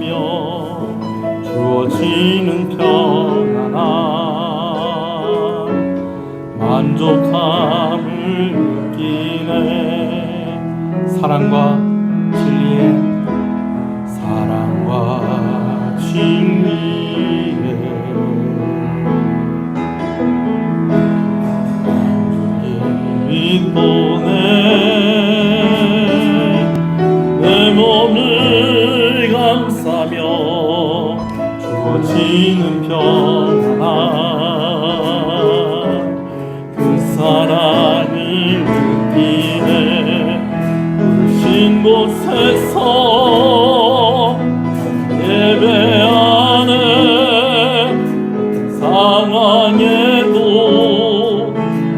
있으며 주어지는 평안함 만족함을 느끼네. 사랑과 진리에 빛보네. 내 몸을 감싸며 주어지는 평안함 그 사랑을 느끼네. 부르신 곳에서 예배하네. 상황에도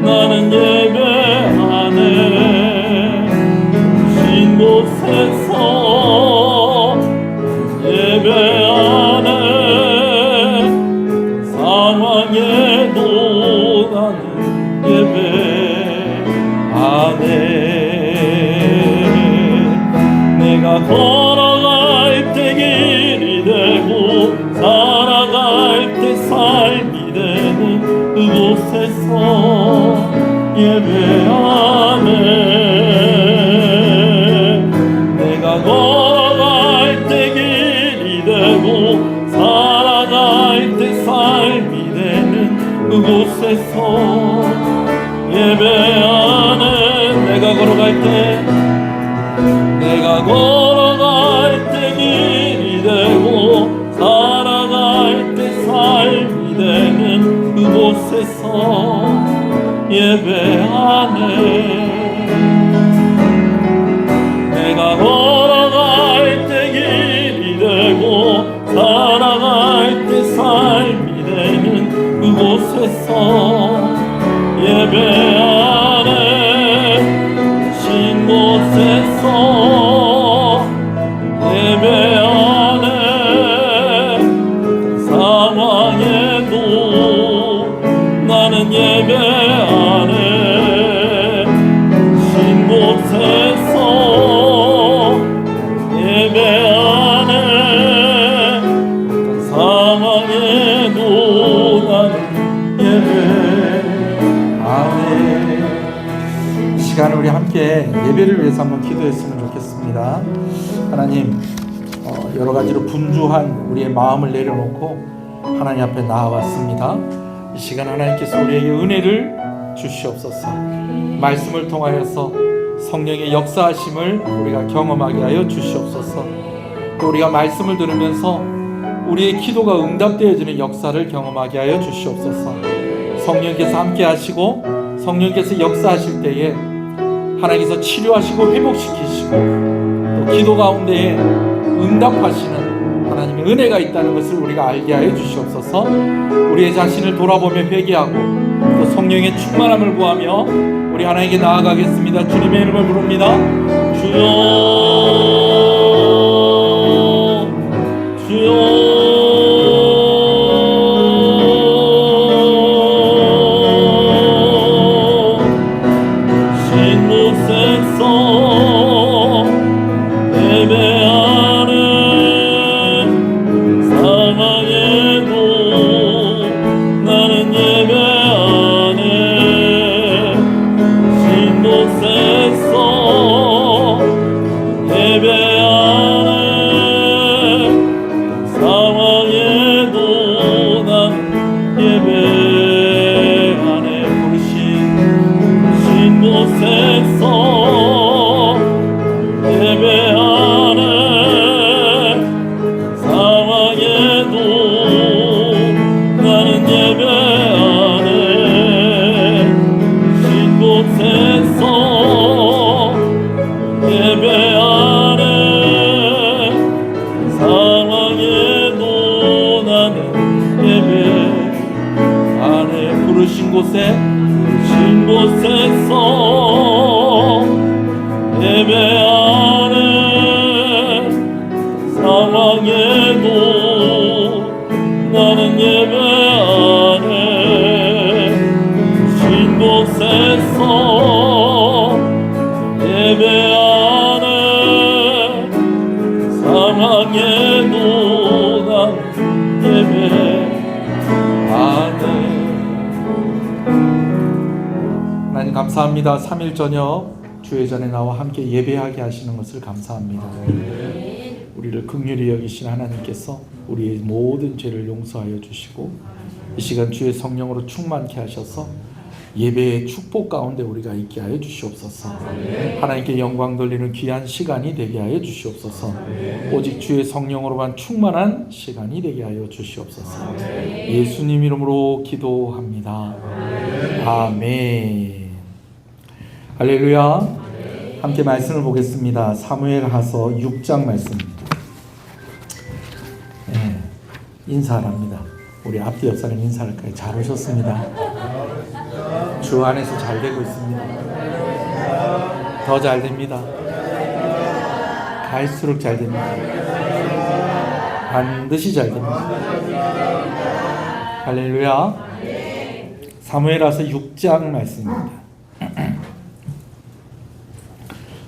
나는 예배하네. 부르신 곳에서 예배하네. 상황에도 나는 예배하네. 내가 걸어갈 때 길이 되고 살아갈 때 삶이 되는 그곳에서 예배하네. 내가 걸어갈 때 길이 되고 살아갈 때 삶이 되는 그곳에서 예배하네. 내가 걸어갈 때 길이 되고 살아갈 때 삶이 되는 그곳에서 예배하네. 내가 걸어갈 때 길이 되고 살아갈 때 삶이 되는 그곳에서 예배하네. 신 곳에서 예배하네. 상황에도 나는 예배하네. 신 곳에서 예배하네. 상황에도 나는 예배하네. 이 시간을 우리 함께 예배를 위해서 한번 기도했으면 좋겠습니다. 하나님, 여러 가지로 분주한 우리의 마음을 내려놓고 하나님 앞에 나아왔습니다. 이 시간 하나님께서 우리에게 은혜를 주시옵소서. 말씀을 통하여서 성령의 역사하심을 우리가 경험하게 하여 주시옵소서. 또 우리가 말씀을 들으면서 우리의 기도가 응답되어지는 역사를 경험하게 하여 주시옵소서. 성령께서 함께 하시고 성령께서 역사하실 때에 하나님께서 치료하시고 회복시키시고 또 기도 가운데에 응답하시는 하나님의 은혜가 있다는 것을 우리가 알게 하여 주시옵소서. 우리의 자신을 돌아보며 회개하고 또 성령의 충만함을 구하며 우리 하나님께 나아가겠습니다. 주님의 이름을 부릅니다. 주여, 주여. 부르신 곳에서 예배하네. 상황에도 나는 예배하네. 신 곳에서 예배하네. 상황에 예배도 난 예배하네. 하나님 감사합니다. 3일 저녁 주의 전에 나와 함께 예배하게 하시는 것을 감사합니다. 우리를 긍휼히 여기신 하나님께서 우리의 모든 죄를 용서하여 주시고 이 시간 주의 성령으로 충만케 하셔서 예배의 축복 가운데 우리가 있게 하여 주시옵소서. 하나님께 영광 돌리는 귀한 시간이 되게 하여 주시옵소서. 오직 주의 성령으로만 충만한 시간이 되게 하여 주시옵소서. 예수님 이름으로 기도합니다. 아멘. 할렐루야. 함께 말씀을 보겠습니다. 사무엘하서 6장 말씀입니다. 네, 인사합니다. 우리 앞뒤 옆사람 인사할까요? 잘 오셨습니다. 주 안에서 잘 되고 있습니다. 더 잘 됩니다. 갈수록 잘 됩니다. 반드시 잘 됩니다. 할렐루야. 사무엘하서 6장 말씀입니다.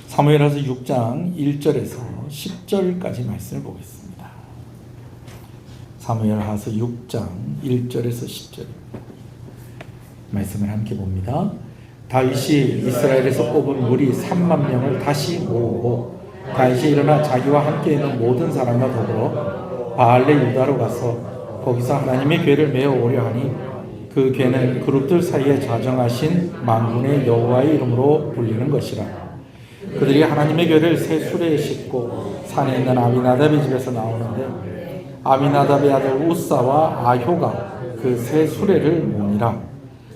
사무엘하서 6장 1절에서 10절까지 말씀을 보겠습니다. 사무엘하서 6장 1절에서 10절 말씀을 함께 봅니다. 다윗이 이스라엘에서 뽑은 무리 3만 명을 다시 모으고 다윗이 일어나 자기와 함께 있는 모든 사람과 더불어 바알레 유다로 가서 거기서 하나님의 궤를 메어 오려 하니 그 궤는 그룹들 사이에 자정하신 만군의 여호와의 이름으로 불리는 것이라. 그들이 하나님의 궤를 새 수레에 싣고 산에 있는 아미나답의 집에서 나오는데 아미나답의 아들 우사와 아효가 그 새 수레를 모니라.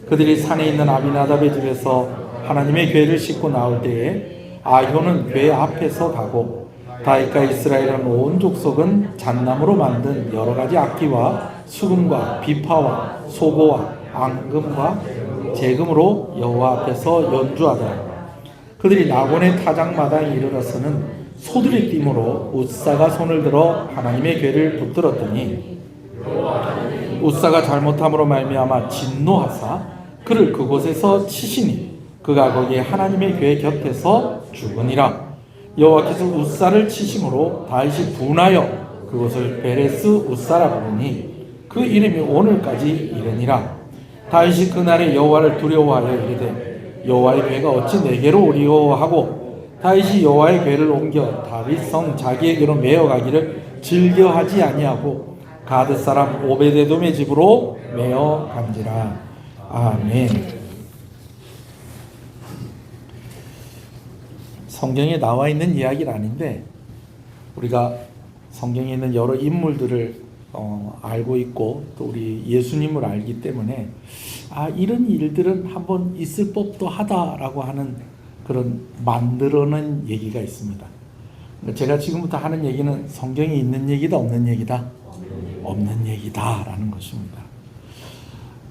그들이 산에 있는 아미나답의 집에서 하나님의 궤를 싣고 나올 때에 아효는 궤 앞에서 가고 다윗과 이스라엘은 온 족속은 잣나무로 만든 여러 가지 악기와 수금과 비파와 소고와 앙금과 제금으로 여호와 앞에서 연주하더라. 그들이 나곤의 타작마당에 이르러서는 소들의 띠므로 우사가 손을 들어 하나님의 궤를 붙들었더니 우사가 잘못함으로 말미암아 진노하사 그를 그곳에서 치시니 그가 거기에 하나님의 궤 곁에서 죽으니라. 여호와께서 우사를 치심으로 다윗이 분하여 그곳을 베레스 우사라 부르니 그 이름이 오늘까지 이르니라. 다윗이 그날에 여호와를 두려워하여 이르되 여호와의 궤가 어찌 내게로 오리오 하고 다윗이 여호와의 궤를 옮겨 다윗성 자기에게로 메어가기를 즐겨하지 아니하고 가드 사람 오베데돔의 집으로 메어간지라. 아멘. 성경에 나와 있는 이야기는 아닌데 우리가 성경에 있는 여러 인물들을 알고 있고 또 우리 예수님을 알기 때문에 이런 일들은 한번 있을 법도 하다라고 하는 그런 만들어낸 얘기가 있습니다. 제가 지금부터 하는 얘기는 성경에 있는 얘기다 없는 얘기다? 없는 얘기다라는 것입니다.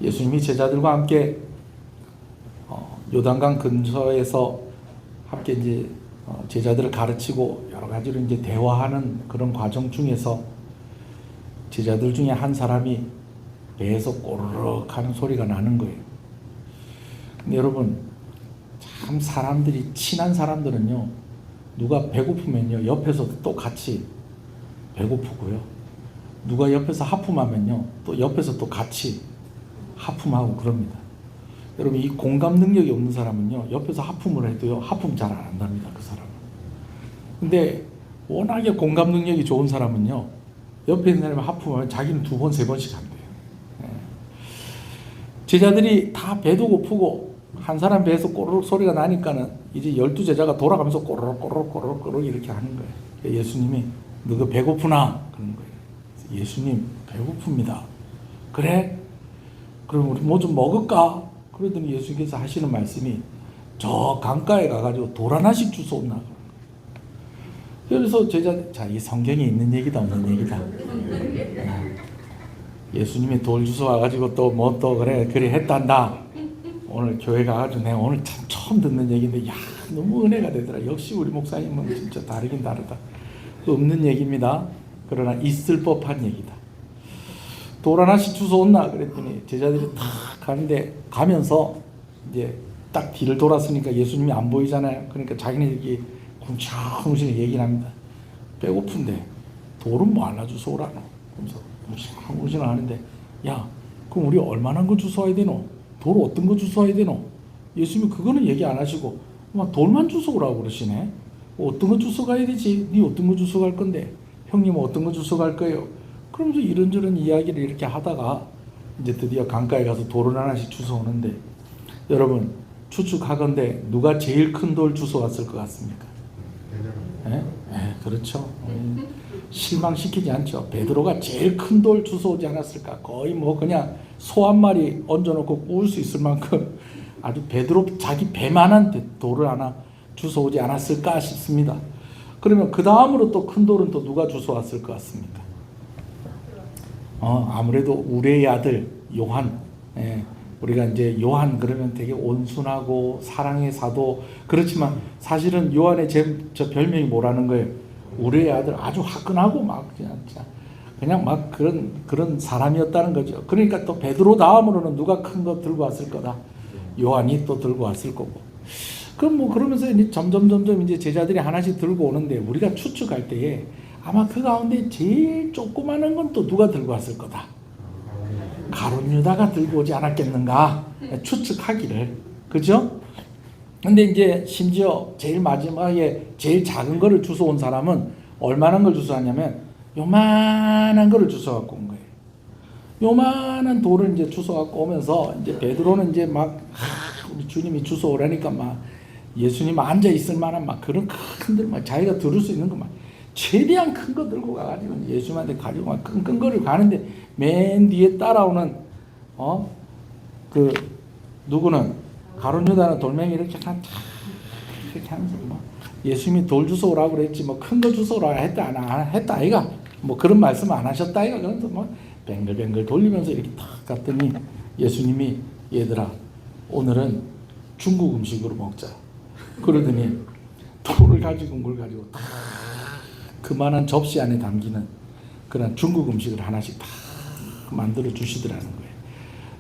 예수님이 제자들과 함께 요단강 근처에서 함께 이제 제자들을 가르치고 여러 가지로 이제 대화하는 그런 과정 중에서 제자들 중에 한 사람이 배에서 꼬르륵 하는 소리가 나는 거예요. 근데 여러분 참 사람들이 친한 사람들은요 누가 배고프면요 옆에서도 또 같이 배고프고요. 누가 옆에서 하품하면요 또 옆에서 또 같이 하품하고 그럽니다. 여러분 이 공감 능력이 없는 사람은요 옆에서 하품을 해도요 하품 잘 안 한답니다. 그 사람은. 근데 워낙에 공감 능력이 좋은 사람은요 옆에 있는 사람이 하품하면 자기는 2번 3번씩 한대요. 제자들이 다 배도 고프고 한 사람 배에서 꼬르륵 소리가 나니까는 이제 12제자가 돌아가면서 꼬르륵 꼬르륵 꼬르륵 꼬르륵 이렇게 하는 거예요. 예수님이 너가 배고프나? 그런 거예요. 예수님 배고픕니다. 그래? 그럼 우리 뭐 좀 먹을까? 그러더니 예수님께서 하시는 말씀이 저 강가에 가가지고 돌 하나씩 주워온나. 그래서 제자 이 성경에 있는 얘기다 없는 얘기다. 예수님이 돌 주워 와가지고 또 뭐 또 그래 했단다. 오늘 교회 가가지고 내가 오늘 참 처음 듣는 얘기인데 너무 은혜가 되더라. 역시 우리 목사님은 진짜 다르긴 다르다. 없는 얘기입니다. 그러나 있을 법한 얘기다. 돌 하나씩 주워온나 그랬더니 제자들이 탁 가는데 가면서 이제 딱 뒤를 돌았으니까 예수님이 안 보이잖아요. 그러니까 자기네들이 궁시렁궁시렁 얘기를 합니다. 배고픈데 돌은 뭐 하나 주워오라노? 그러면서 무시는 하는데, 야, 그럼 우리 얼마나 거 주워와야 되노? 돌 어떤 거 주워와야 되노? 예수님이 그거는 얘기 안 하시고 막 돌만 주워오라고 그러시네. 어떤 거 주워가야 되지? 네 어떤 거 주워갈 건데? 형님 어떤 거 주워갈 거예요? 그러면서 이런저런 이야기를 이렇게 하다가 이제 드디어 강가에 가서 돌을 하나씩 주워오는데, 여러분 추측하건대 누가 제일 큰 돌 주워왔을 것 같습니까? 그렇죠. 실망시키지 않죠. 베드로가 제일 큰 돌 주워오지 않았을까? 거의 뭐 그냥 소 한 마리 얹어놓고 구울 수 있을 만큼 아주 베드로 자기 배만한 돌을 하나 주워오지 않았을까 싶습니다. 그러면 그 다음으로 또 큰 돌은 또 누가 주워왔을 것 같습니까? 아무래도 우레의 아들 요한. 우리가 이제 요한 그러면 되게 온순하고 사랑의 사도, 그렇지만 사실은 요한의 저 별명이 뭐라는 거예요? 우레의 아들. 아주 화끈하고 막 그냥 막 그런 사람이었다는 거죠. 그러니까 또 베드로 다음으로는 누가 큰 거 들고 왔을 거다? 요한이 또 들고 왔을 거고. 그럼 뭐 그러면서 이제 점점 이제 제자들이 하나씩 들고 오는데, 우리가 추측할 때에 아마 그 가운데 제일 조그마한 건 또 누가 들고 왔을 거다? 가룟 유다가 들고 오지 않았겠는가 추측하기를. 그죠? 근데 이제 심지어 제일 마지막에 제일 작은 거를 주워온 사람은 얼마나 걸 주워왔냐면 요만한 거를 주워갖고 온 거예요. 요만한 돌을 이제 주워갖고 오면서 이제 베드로는 이제 막 우리 주님이 주워오라니까 막 예수님 앉아 있을 만한 막 그런 큰 들, 막 자기가 들을 수 있는 거 막 최대한 큰 거 들고 가가지고 예수님한테 가지고 막 끙끙거리고 가는데, 맨 뒤에 따라오는 그 누구는 가룟 유다는 돌멩이 이렇게 이렇게 하면서 뭐 예수님이 돌 주워오라고 그랬지 뭐 큰 거 주워오라 했다 안 했다 아이가, 뭐 그런 말씀 안 하셨다 아이가. 그래서 뭐 뱅글뱅글 돌리면서 이렇게 탁 갔더니 예수님이 얘들아 오늘은 중국 음식으로 먹자 그러더니 돌을 가지고 물 가지고 딱 그만한 접시 안에 담기는 그런 중국 음식을 하나씩 다 만들어 주시더라는 거예요.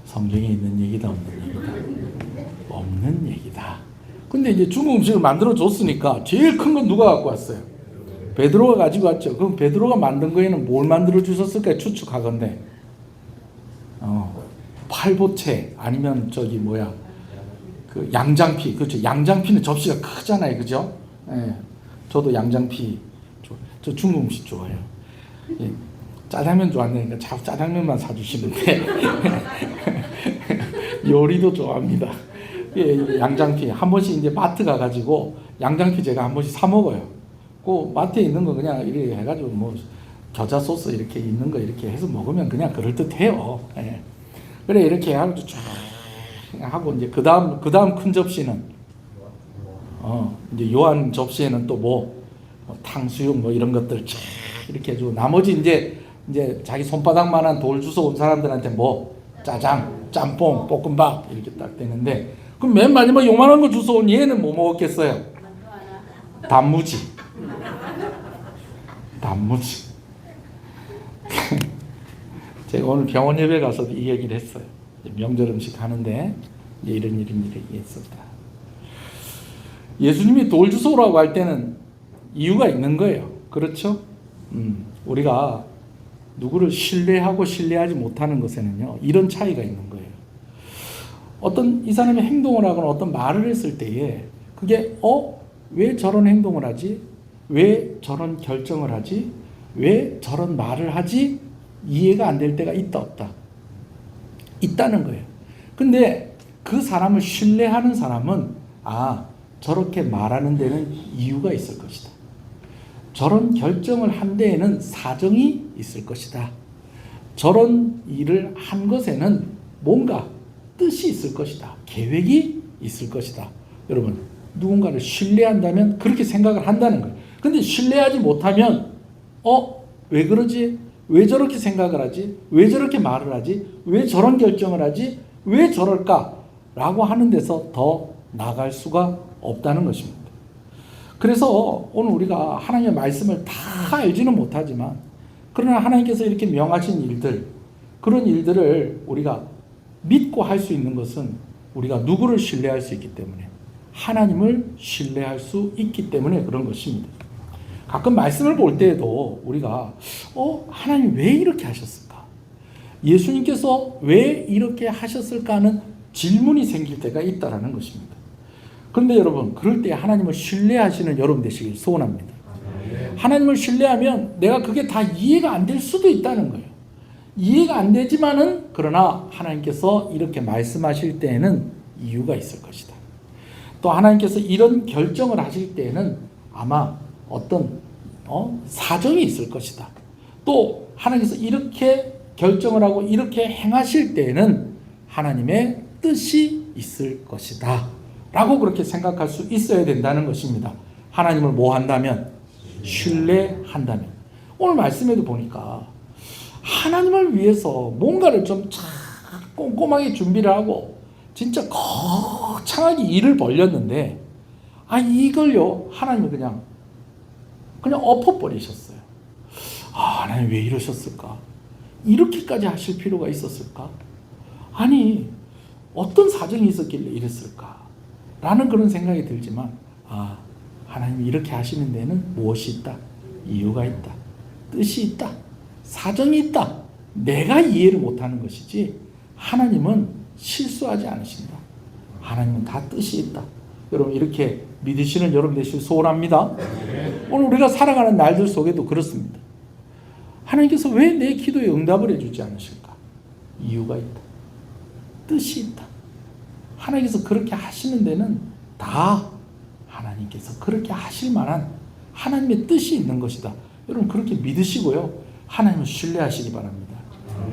성경에 있는 얘기다 없는 얘기다? 없는 얘기다. 근데 이제 중국 음식을 만들어 줬으니까 제일 큰 건 누가 갖고 왔어요? 베드로가 가지고 왔죠. 그럼 베드로가 만든 거에는 뭘 만들어 주셨을까요? 추측하건대 팔보채 아니면 그 양장피. 그렇죠. 양장피는 접시가 크잖아요. 그죠? 저도 양장피 저 중국 음식 좋아해요. 짜장면 좋아한다니까 자꾸 짜장면만 사주시는데 요리도 좋아합니다. 양장피 한 번씩 이제 마트 가가지고 양장피 제가 한 번씩 사 먹어요. 그 마트에 있는 거 그냥 이렇게 해가지고 뭐 겨자 소스 이렇게 있는 거 이렇게 해서 먹으면 그냥 그럴듯해요. 그래 이렇게 해가지고 쫙 하고 이제 그 다음 큰 접시는 이제 요한 접시에는 또 뭐 탕수육 뭐 이런 것들 쫙 이렇게 해주고, 나머지 이제 자기 손바닥만한 돌 주워 온 사람들한테 뭐 짜장, 짬뽕, 볶음밥 이렇게 딱 되는데, 그럼 맨 마지막 요만한 거 주워 온 얘는 뭐 먹었겠어요? 단무지. 제가 오늘 병원 예배 가서도 이 얘기를 했어요. 명절 음식 하는데 이런 일이 있었다. 예수님이 돌 주워오라고 할 때는 이유가 있는 거예요. 그렇죠? 우리가 누구를 신뢰하고 신뢰하지 못하는 것에는요, 이런 차이가 있는 거예요. 어떤 이 사람이 행동을 하거나 어떤 말을 했을 때에 그게 왜 저런 행동을 하지? 왜 저런 결정을 하지? 왜 저런 말을 하지? 이해가 안 될 때가 있다 없다? 있다는 거예요. 근데 그 사람을 신뢰하는 사람은 저렇게 말하는 데는 이유가 있을 것이다. 저런 결정을 한 데에는 사정이 있을 것이다. 저런 일을 한 것에는 뭔가 뜻이 있을 것이다. 계획이 있을 것이다. 여러분, 누군가를 신뢰한다면 그렇게 생각을 한다는 거예요. 근데 신뢰하지 못하면 왜 그러지? 왜 저렇게 생각을 하지? 왜 저렇게 말을 하지? 왜 저런 결정을 하지? 왜 저럴까? 라고 하는 데서 더 나갈 수가 없다는 것입니다. 그래서 오늘 우리가 하나님의 말씀을 다 알지는 못하지만, 그러나 하나님께서 이렇게 명하신 일들, 그런 일들을 우리가 믿고 할 수 있는 것은 우리가 누구를 신뢰할 수 있기 때문에, 하나님을 신뢰할 수 있기 때문에 그런 것입니다. 가끔 말씀을 볼 때에도 우리가 하나님 왜 이렇게 하셨을까? 예수님께서 왜 이렇게 하셨을까 하는 질문이 생길 때가 있다라는 것입니다. 그런데 여러분, 그럴 때 하나님을 신뢰하시는 여러분 되시길 소원합니다. 하나님을 신뢰하면 내가 그게 다 이해가 안 될 수도 있다는 거예요. 이해가 안 되지만은 그러나 하나님께서 이렇게 말씀하실 때에는 이유가 있을 것이다. 또 하나님께서 이런 결정을 하실 때에는 아마 어떤 사정이 있을 것이다. 또 하나님께서 이렇게 결정을 하고 이렇게 행하실 때에는 하나님의 뜻이 있을 것이다 라고 그렇게 생각할 수 있어야 된다는 것입니다. 하나님을 뭐 한다면? 신뢰한다면. 오늘 말씀에도 보니까 하나님을 위해서 뭔가를 좀 꼼꼼하게 준비를 하고 진짜 거창하게 일을 벌였는데 이걸요 하나님이 그냥 엎어버리셨어요. 하나님 왜 이러셨을까? 이렇게까지 하실 필요가 있었을까? 아니 어떤 사정이 있었길래 이랬을까? 라는 그런 생각이 들지만 하나님이 이렇게 하시는 데는 무엇이 있다? 이유가 있다. 뜻이 있다. 사정이 있다. 내가 이해를 못하는 것이지 하나님은 실수하지 않으신다. 하나님은 다 뜻이 있다. 여러분 이렇게 믿으시는 여러분 되시길 소원합니다. 오늘 우리가 살아가는 날들 속에도 그렇습니다. 하나님께서 왜 내 기도에 응답을 해주지 않으실까? 이유가 있다. 뜻이 있다. 하나님께서 그렇게 하시는 데는 다 하나님께서 그렇게 하실 만한 하나님의 뜻이 있는 것이다. 여러분 그렇게 믿으시고요. 하나님을 신뢰하시기 바랍니다.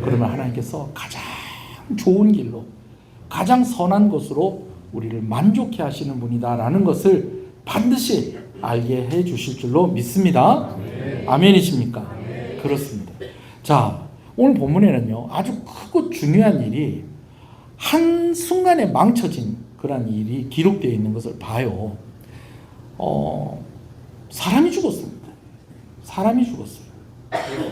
그러면 하나님께서 가장 좋은 길로 가장 선한 것으로 우리를 만족해 하시는 분이다라는 것을 반드시 알게 해 주실 줄로 믿습니다. 아멘이십니까? 그렇습니다. 자, 오늘 본문에는요 아주 크고 중요한 일이 한순간에 망쳐진 그런 일이 기록되어 있는 것을 봐요. 사람이 죽었습니다. 사람이 죽었어요.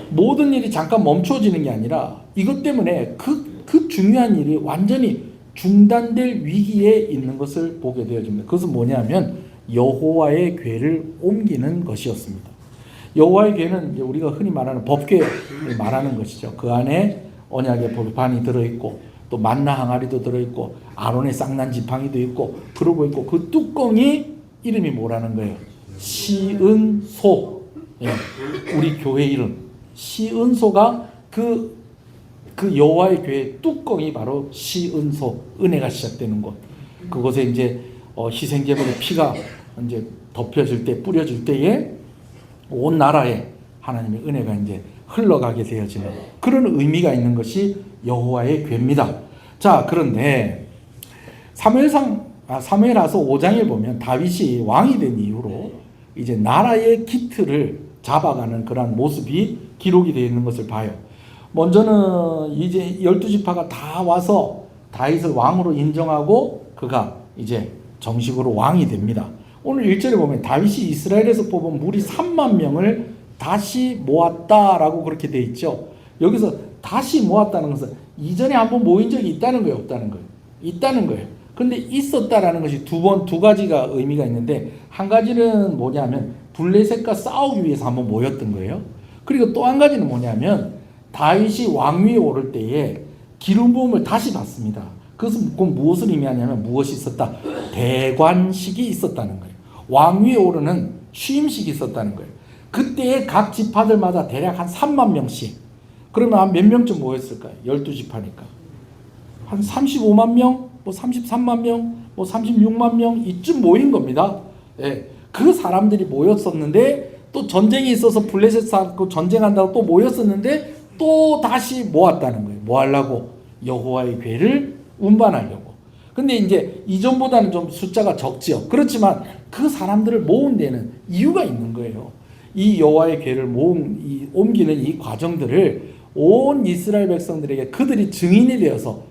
모든 일이 잠깐 멈춰지는 게 아니라 이것 때문에 그 중요한 일이 완전히 중단될 위기에 있는 것을 보게 되어집니다. 그것은 뭐냐면 여호와의 궤를 옮기는 것이었습니다. 여호와의 궤는 우리가 흔히 말하는 법궤를 말하는 것이죠. 그 안에 언약의 법판이 들어있고 또 만나 항아리도 들어있고 아론의 쌍난 지팡이도 있고 그러고 있고 그 뚜껑이 이름이 뭐라는 거예요? 시은소. 우리 교회 이름 시은소가 그 여호와의 궤의 뚜껑이 바로 시은소, 은혜가 시작되는 곳. 그곳에 이제 희생제물의 피가 이제 덮여질 때, 뿌려질 때에 온 나라에 하나님의 은혜가 이제 흘러가게 되어지는 그런 의미가 있는 것이 여호와의 궤입니다. 자, 그런데 사무엘하서 5장에 보면 다윗이 왕이 된 이후로 이제 나라의 기틀을 잡아가는 그런 모습이 기록이 되어 있는 것을 봐요. 먼저는 이제 12지파가 다 와서 다윗을 왕으로 인정하고 그가 이제 정식으로 왕이 됩니다. 오늘 1절에 보면 다윗이 이스라엘에서 뽑은 무리 3만 명을 다시 모았다라고 그렇게 되어 있죠. 여기서 다시 모았다는 것은 이전에 한번 모인 적이 있다는 거예요, 없다는 거예요? 있다는 거예요. 근데 있었다라는 것이 두 가지가 의미가 있는데 한 가지는 뭐냐면 블레셋과 싸우기 위해서 한번 모였던 거예요. 그리고 또 한 가지는 뭐냐면 다윗이 왕위에 오를 때에 기름 부음을 다시 받습니다. 그것은 무엇을 의미하냐면 무엇이 있었다? 대관식이 있었다는 거예요. 왕위에 오르는 취임식이 있었다는 거예요. 그때에 각 지파들마다 대략 한 3만 명씩. 그러면 한 몇 명쯤 모였을까요? 12지파니까. 한 35만 명, 뭐 33만 명, 뭐 36만 명 이쯤 모인 겁니다. 예. 그 사람들이 모였었는데 또 전쟁이 있어서 블레셋 쌓고 전쟁한다고 또 모였었는데 또 다시 모았다는 거예요. 뭐 하려고? 여호와의 궤를 운반하려고. 근데 이제 이전보다는 좀 숫자가 적지요. 그렇지만 그 사람들을 모은 데는 이유가 있는 거예요. 이 여호와의 궤를 옮기는 이 과정들을 온 이스라엘 백성들에게 그들이 증인이 되어서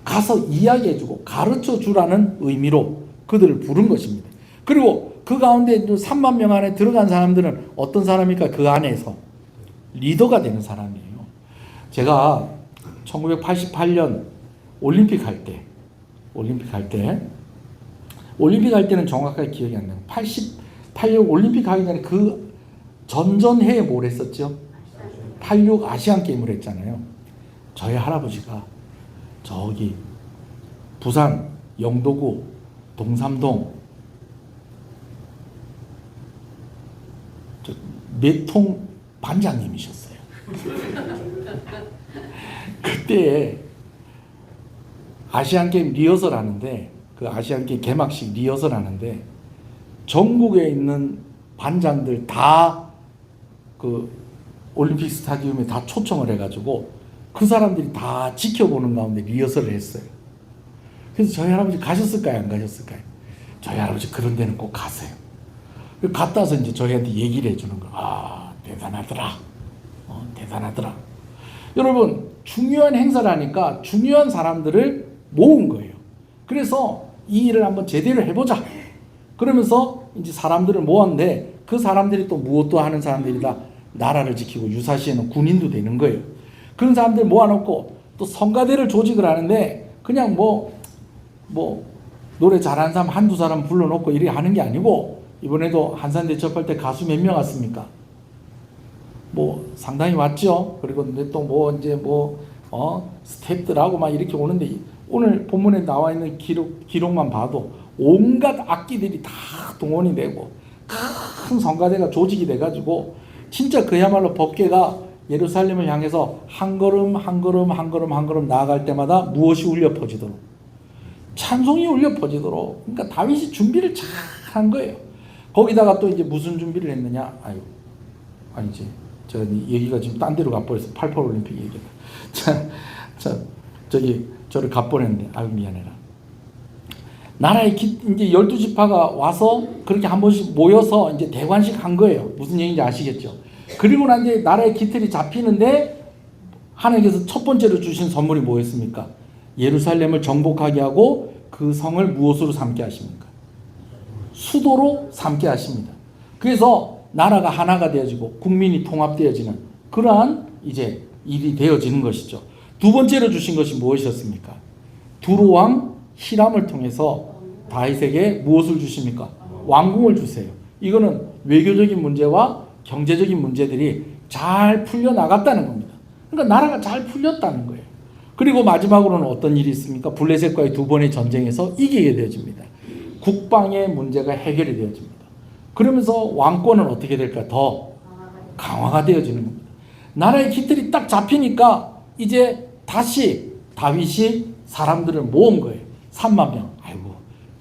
가서 이야기해주고 가르쳐주라는 의미로 그들을 부른 것입니다. 그리고 그 가운데 3만 명 안에 들어간 사람들은 어떤 사람입니까? 그 안에서 리더가 되는 사람이에요. 제가 1988년 올림픽 할 때는 정확하게 기억이 안 나요. 86 올림픽 하기 전에 그 전전해에 뭘 했었죠? 86 아시안 게임을 했잖아요. 저희 할아버지가 저기 부산 영도구 동삼동 매통 반장님이셨어요. 그때 아시안게임 리허설 하는데, 그 아시안게임 개막식 리허설 하는데 전국에 있는 반장들 다 그 올림픽 스타디움에 다 초청을 해가지고 그 사람들이 다 지켜보는 가운데 리허설을 했어요. 그래서 저희 할아버지 가셨을까요? 안 가셨을까요? 저희 할아버지 그런 데는 꼭 가세요. 갔다 와서 이제 저희한테 얘기를 해주는 거예요. 아, 대단하더라. 대단하더라. 여러분, 중요한 행사를 하니까 중요한 사람들을 모은 거예요. 그래서 이 일을 한번 제대로 해보자. 그러면서 이제 사람들을 모았는데, 그 사람들이 또 무엇도 하는 사람들이다. 나라를 지키고 유사시에는 군인도 되는 거예요. 그런 사람들 모아놓고 또 성가대를 조직을 하는데, 그냥 뭐 노래 잘하는 사람 한두 사람 불러놓고 이렇게 하는 게 아니고, 이번에도 한산 대첩할 때 가수 몇 명 왔습니까? 뭐 상당히 왔죠. 그리고 또 뭐 이제 스태프들하고 막 이렇게 오는데, 오늘 본문에 나와 있는 기록만 봐도 온갖 악기들이 다 동원이 되고 큰 성가대가 조직이 돼가지고 진짜 그야말로 법궤가 예루살렘을 향해서 한 걸음 한 걸음 한 걸음 한 걸음 나아갈 때마다 무엇이 울려 퍼지도록, 찬송이 울려 퍼지도록. 그러니까 다윗이 준비를 잘 한 거예요. 거기다가 또 이제 무슨 준비를 했느냐? 아니지. 제가 얘기가 지금 딴 데로 가버려서 88 올림픽 얘기가. 저를 가버렸는데, 미안해라. 나라에 이제 12지파가 와서 그렇게 한 번씩 모여서 이제 대관식 한 거예요. 무슨 얘기인지 아시겠죠? 그리고 난 이제 나라의 기틀이 잡히는데, 하나님께서 첫 번째로 주신 선물이 뭐였습니까? 예루살렘을 정복하게 하고 그 성을 무엇으로 삼게 하십니까? 수도로 삼게 하십니다. 그래서 나라가 하나가 되어지고 국민이 통합되어지는 그러한 이제 일이 되어지는 것이죠. 두 번째로 주신 것이 무엇이었습니까? 두로왕 히람을 통해서 다윗에게 무엇을 주십니까? 왕궁을 주세요. 이거는 외교적인 문제와 경제적인 문제들이 잘 풀려나갔다는 겁니다. 그러니까 나라가 잘 풀렸다는 거예요. 그리고 마지막으로는 어떤 일이 있습니까? 블레셋과의 두 번의 전쟁에서 이기게 되어집니다. 국방의 문제가 해결이 되어집니다. 그러면서 왕권은 어떻게 될까? 더 강화가 되어지는 겁니다. 나라의 기틀이 딱 잡히니까 이제 다시 다윗이 사람들을 모은 거예요. 3만 명. 아이고,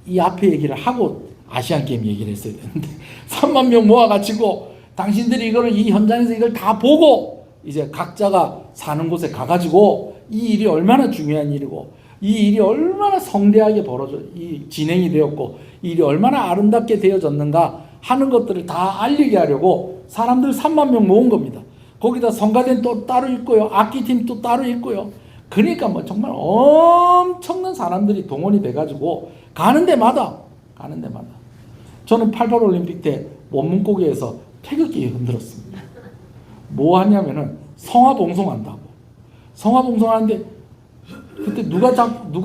이 앞에 얘기를 하고 아시안게임 얘기를 했어야 되는데 3만 명 모아가지고 당신들이 이 현장에서 이걸 다 보고 이제 각자가 사는 곳에 가가지고 이 일이 얼마나 중요한 일이고 이 일이 얼마나 성대하게 진행이 되었고 이 일이 얼마나 아름답게 되어졌는가 하는 것들을 다 알리게 하려고 사람들 3만 명 모은 겁니다. 거기다 성가대는 또 따로 있고요. 악기팀 또 따로 있고요. 그러니까 정말 엄청난 사람들이 동원이 돼가지고 가는 데마다 저는 88 올림픽 때 원문고개에서 태극기 흔들었습니다. 뭐 하냐면은 성화봉송한다고. 성화봉송하는데 그때 누가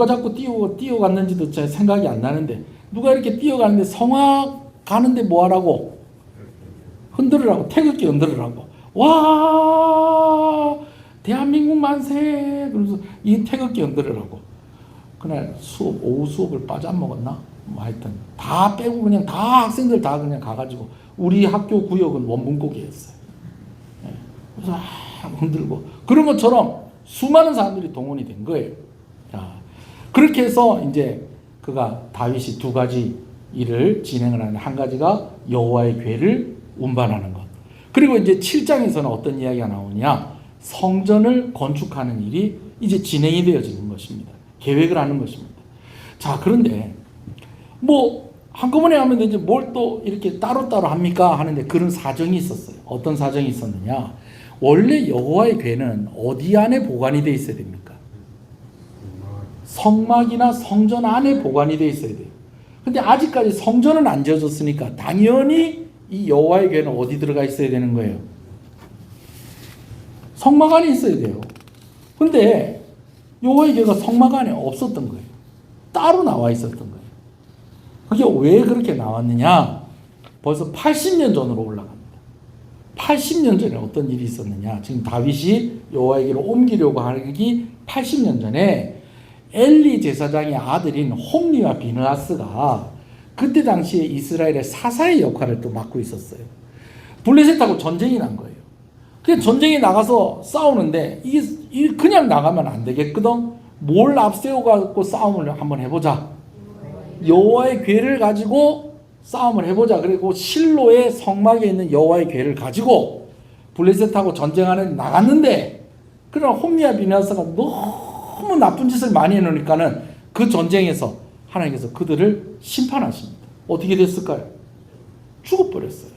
자꾸 뛰어갔는지도 잘 생각이 안 나는데, 누가 이렇게 뛰어가는데 성화 가는데 뭐 하라고? 흔들으라고. 태극기 흔들으라고. 와, 대한민국 만세! 그러면서 이 태극기 흔들으라고. 그날 오후 수업을 빠져먹었나? 하여튼 다 빼고 그냥 다 학생들 다 그냥 가가지고 우리 학교 구역은 원문고개였어요. 그래서 흔들고 그런 것처럼 수많은 사람들이 동원이 된 거예요. 자, 그렇게 해서 이제 다윗이 두 가지 일을 진행을 하는, 한 가지가 여호와의 궤를 운반하는 것. 그리고 이제 7장에서는 어떤 이야기가 나오냐? 성전을 건축하는 일이 이제 진행이 되어지는 것입니다. 계획을 하는 것입니다. 자, 그런데 한꺼번에 하면 이제 뭘 또 이렇게 따로따로 합니까? 하는데 그런 사정이 있었어요. 어떤 사정이 있었느냐? 원래 여호와의 궤는 어디 안에 보관이 되어 있어야 됩니까? 성막이나 성전 안에 보관이 되어 있어야 돼요. 근데 아직까지 성전은 안 지어졌으니까 당연히 이 여호와의 궤는 어디 들어가 있어야 되는 거예요? 성막 안에 있어야 돼요. 근데 여호와의 궤가 성막 안에 없었던 거예요. 따로 나와 있었던 거예요. 그게 왜 그렇게 나왔느냐? 벌써 80년 전으로 올라갑니다. 80년 전에 어떤 일이 있었느냐? 지금 다윗이 여호와에게로 옮기려고 하기 80년 전에 엘리 제사장의 아들인 홈리와 비느하스가 그때 당시에 이스라엘의 사사의 역할을 또 맡고 있었어요. 블레셋하고 전쟁이 난 거예요. 그냥 전쟁에 나가서 싸우는데 이게 그냥 나가면 안 되겠거든. 뭘 앞세워 갖고 싸움을 한번 해보자. 여호와의 궤를 가지고 싸움을 해보자. 그리고 실로의 성막에 있는 여호와의 궤를 가지고 블레셋하고 전쟁하는 나갔는데, 그러나 홈리와 비느하스가 너무 나쁜 짓을 많이 해놓으니까는 그 전쟁에서 하나님께서 그들을 심판하십니다. 어떻게 됐을까요? 죽어버렸어요.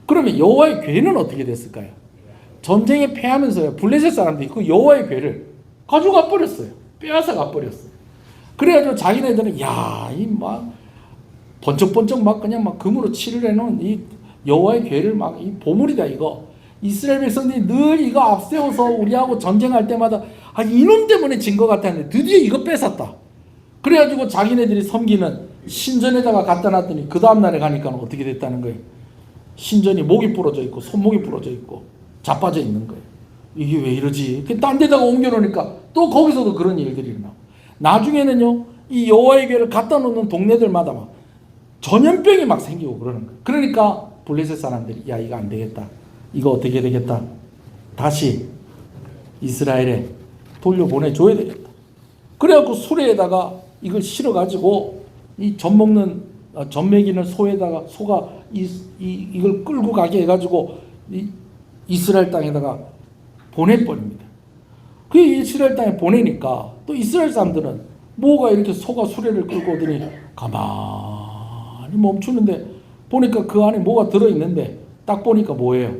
그러면 여호와의 궤는 어떻게 됐을까요? 전쟁에 패하면서요, 블레셋 사람들이 그 여호와의 궤를 가져가 버렸어요. 빼앗아 가 버렸어요. 그래가지고 자기네들은 이 막 번쩍번쩍 막 그냥 막 금으로 칠을 해놓은 이 여호와의 궤를 막 이 보물이다 이거. 이스라엘 백성들이 늘 이거 앞세워서 우리하고 전쟁할 때마다 이놈 때문에 진 것 같았는데 드디어 이거 뺏었다. 그래가지고 자기네들이 섬기는 신전에다가 갖다 놨더니 그 다음날에 가니까 어떻게 됐다는 거예요? 신전이 목이 부러져 있고 손목이 부러져 있고 자빠져 있는 거예요. 이게 왜 이러지? 딴 데다가 옮겨놓으니까 또 거기서도 그런 일들이 일어나고, 나중에는요 이 여호와의 궤를 갖다 놓는 동네들마다 막 전염병이 막 생기고 그러는 거예요. 그러니까 블레셋 사람들이 이거 안 되겠다, 이거 어떻게 되겠다, 다시 이스라엘에 돌려보내줘야 되겠다. 그래갖고 수레에다가 이걸 실어가지고 이 젖 먹는 젖 먹이는 소에다가 소가 이걸 끌고 가게 해가지고 이스라엘 땅에다가 보내버립니다. 그 이스라엘 땅에 보내니까 또 이스라엘 사람들은 뭐가 이렇게 소가 수레를 끌고 오더니 가만히 멈추는데 보니까 그 안에 뭐가 들어있는데 딱 보니까 뭐예요?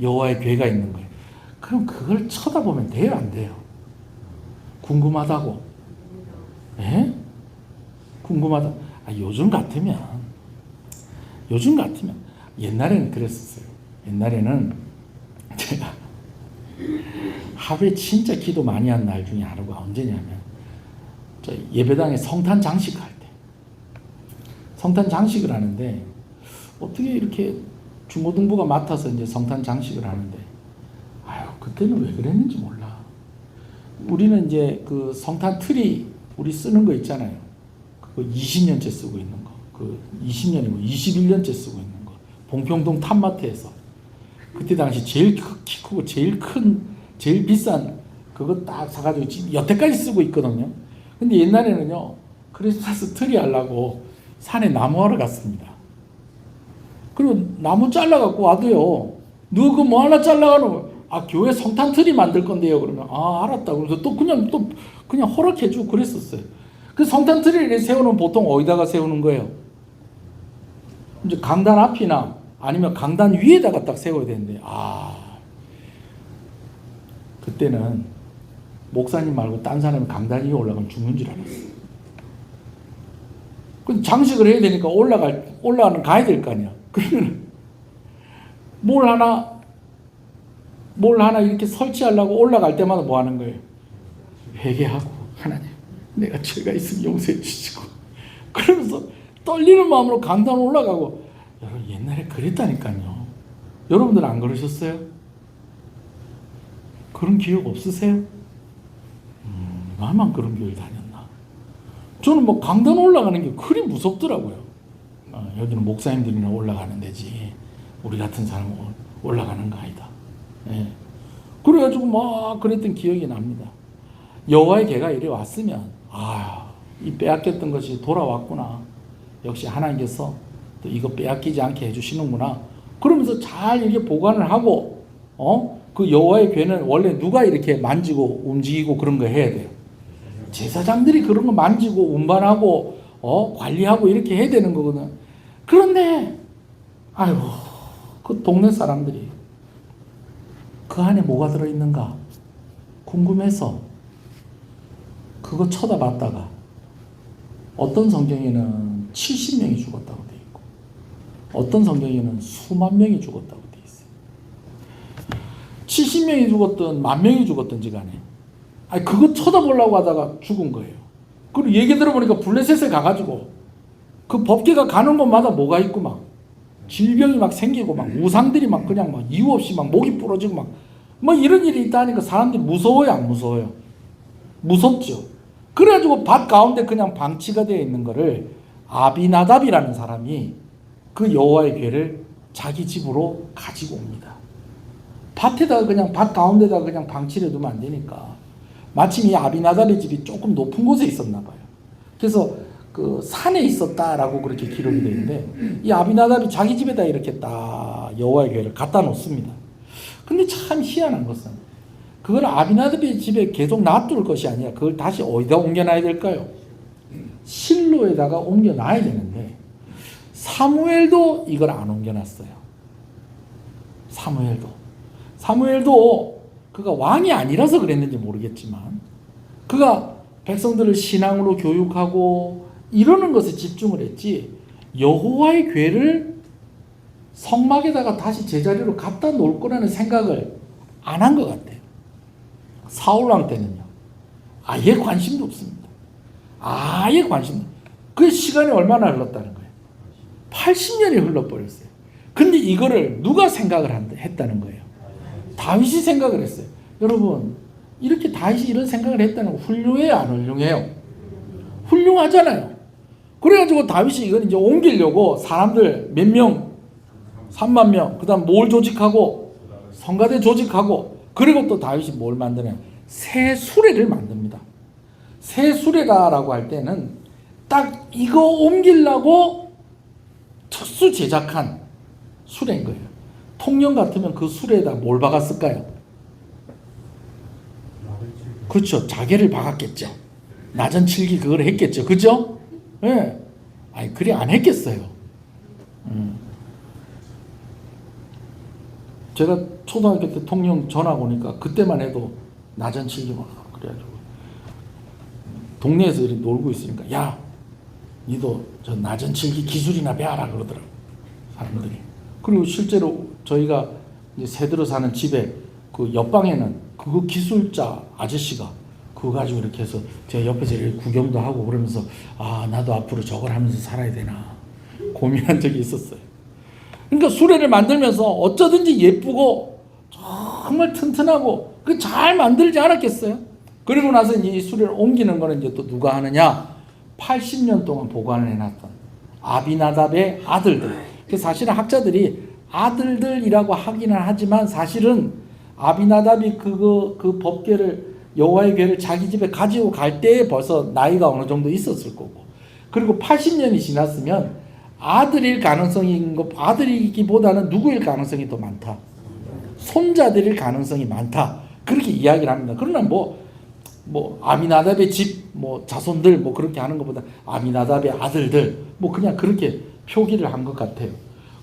여호와의 궤가 있는 거예요. 그럼 그걸 쳐다보면 돼요, 안 돼요? 궁금하다고? 예? 궁금하다. 요즘 같으면 옛날에는 그랬었어요. 옛날에는 제가 하루에 진짜 기도 많이 한 날 중에 하루가 언제냐면, 저 예배당에 성탄 장식할 때, 성탄 장식을 하는데 어떻게 이렇게 중고등부가 맡아서 이제 성탄 장식을 하는데, 그때는 왜 그랬는지 몰라. 우리는 이제 그 성탄 트리 우리 쓰는 거 있잖아요. 그거 20년째 쓰고 있는 거. 그 20년이고 21년째 쓰고 있는 거. 봉평동 탑마트에서 그때 당시 제일 키 크고 제일 비싼 그거 딱 사가지고 지금 여태까지 쓰고 있거든요. 근데 옛날에는요, 크리스마스 트리 하려고 산에 나무하러 갔습니다. 그리고 나무 잘라갖고 와도요, 너 그거 뭐 하나 잘라가는, 교회 성탄 트리 만들 건데요. 그러면 알았다. 그래서 또 그냥 허락해주고 그랬었어요. 그 성탄 트리를 세우는 보통 어디다가 세우는 거예요? 이제 강단 앞이나 아니면 강단 위에다가 딱 세워야 되는데, 그때는 목사님 말고 딴 사람이 강단 위에 올라가면 죽는 줄 알았어요. 그 장식을 해야 되니까 올라가는 가야 될 거 아니야. 그러면 뭘 하나 이렇게 설치하려고 올라갈 때마다 뭐 하는 거예요? 회개하고, 하나님 내가 죄가 있으면 용서해 주시고, 그러면서 떨리는 마음으로 강단 올라가고. 여러분 옛날에 그랬다니까요. 여러분들 안 그러셨어요? 그런 기억 없으세요? 나만 그런 교회 다녔나? 저는 뭐 강단 올라가는 게 그리 무섭더라고요. 여기는 목사님들이나 올라가는 데지 우리 같은 사람은 올라가는 거 아니다. 예. 그래가지고 막 그랬던 기억이 납니다. 여호와의 궤가 이리 왔으면 이 빼앗겼던 것이 돌아왔구나. 역시 하나님께서 또 이거 빼앗기지 않게 해주시는구나. 그러면서 잘 이렇게 보관을 하고, 그 여호와의 궤는 원래 누가 이렇게 만지고 움직이고 그런 거 해야 돼요? 제사장들이 그런 거 만지고 운반하고 관리하고 이렇게 해야 되는 거거든. 그런데 그 동네 사람들이 그 안에 뭐가 들어있는가 궁금해서 그거 쳐다봤다가 어떤 성경에는 70명이 죽었다고 돼 있고 어떤 성경에는 수만 명이 죽었다고 돼 있어요. 70명이 죽었든 10,000명이 죽었든지 간에 그거 쳐다보려고 하다가 죽은 거예요. 그리고 얘기 들어보니까 블레셋에 가가지고 그 법궤가 가는 곳마다 뭐가 있고 막 질병이 막 생기고 막 우상들이 막 그냥 막 이유 없이 막 목이 부러지고 막 이런 일이 있다니까 사람들이 무서워요, 안 무서워요? 무섭죠. 그래가지고 밭 가운데 그냥 방치가 되어 있는 거를 아비나답이라는 사람이 그 여호와의 궤를 자기 집으로 가지고 옵니다. 밭에다가 그냥 밭 가운데다가 그냥 방치를 두면 안 되니까. 마침 이 아비나답의 집이 조금 높은 곳에 있었나 봐요. 그래서 그 산에 있었다라고 그렇게 기록이 되어 있는데 이 아비나답이 자기 집에다 이렇게 딱 여호와의 궤를 갖다 놓습니다. 근데 참 희한한 것은 그걸 아비나답의 집에 계속 놔둘 것이 아니라 그걸 다시 어디다 옮겨놔야 될까요? 실로에다가 옮겨놔야 되는데 사무엘도 이걸 안 옮겨놨어요. 사무엘도 그가 왕이 아니라서 그랬는지 모르겠지만 그가 백성들을 신앙으로 교육하고 이러는 것에 집중을 했지 여호와의 궤를 성막에다가 다시 제자리로 갖다 놓을 거라는 생각을 안 한 것 같아요. 사울왕 때는요. 아예 관심도 없습니다. 아예 관심도. 그 시간이 얼마나 흘렀다는 거예요. 80년이 흘러버렸어요. 근데 이거를 누가 생각을 했다는 거예요. 다윗이 생각을 했어요. 여러분 이렇게 다윗이 이런 생각을 했다는 거 훌륭해요, 안 훌륭해요? 훌륭하잖아요. 그래가지고 다윗이 이걸 이제 옮기려고 사람들 몇 명, 3만 명, 그 다음 몰 조직하고 성가대 조직하고 그리고 또 다윗이 뭘 만드냐? 새 수레를 만듭니다. 새 수레다라고 할 때는 딱 이거 옮기려고 특수 제작한 수레인 거예요. 통영 같으면 그 수레에다 뭘 박았을까요? 그렇죠. 자개를 박았겠죠. 나전칠기 그걸 했겠죠. 그죠? 예. 네. 아니 그래 안 했겠어요. 제가 초등학교 때 통영 전학 오니까 그때만 해도 나전칠기 막 그래가지고 동네에서 이렇게 놀고 있으니까 야, 니도 저 나전칠기 기술이나 배워라 그러더라고 사람들이. 그리고 실제로 저희가 이제 새들어 사는 집에 그 옆방에는 그거 기술자 아저씨가 그거 가지고 이렇게 해서 제가 옆에서 이렇게 구경도 하고 그러면서 아 나도 앞으로 저걸 하면서 살아야 되나 고민한 적이 있었어요. 그러니까 수레를 만들면서 어쩌든지 예쁘고 정말 튼튼하고 그 잘 만들지 않았겠어요? 그리고 나서 이제 이 수레를 옮기는 거는 이제 또 누가 하느냐? 80년 동안 보관을 해놨던 아비나답의 아들들. 사실은 학자들이 아들들이라고 하기는 하지만 사실은 아비나답이 그 법궤를 여호와의 궤를 자기 집에 가지고 갈 때에 벌써 나이가 어느 정도 있었을 거고 그리고 80년이 지났으면 아들일 가능성인 것 아들이기보다는 누구일 가능성이 더 많다. 손자들일 가능성이 많다. 그렇게 이야기를 합니다. 그러나 뭐 아미나답의 집 자손들 그렇게 하는 것보다 아미나답의 아들들 그냥 그렇게 표기를 한 것 같아요.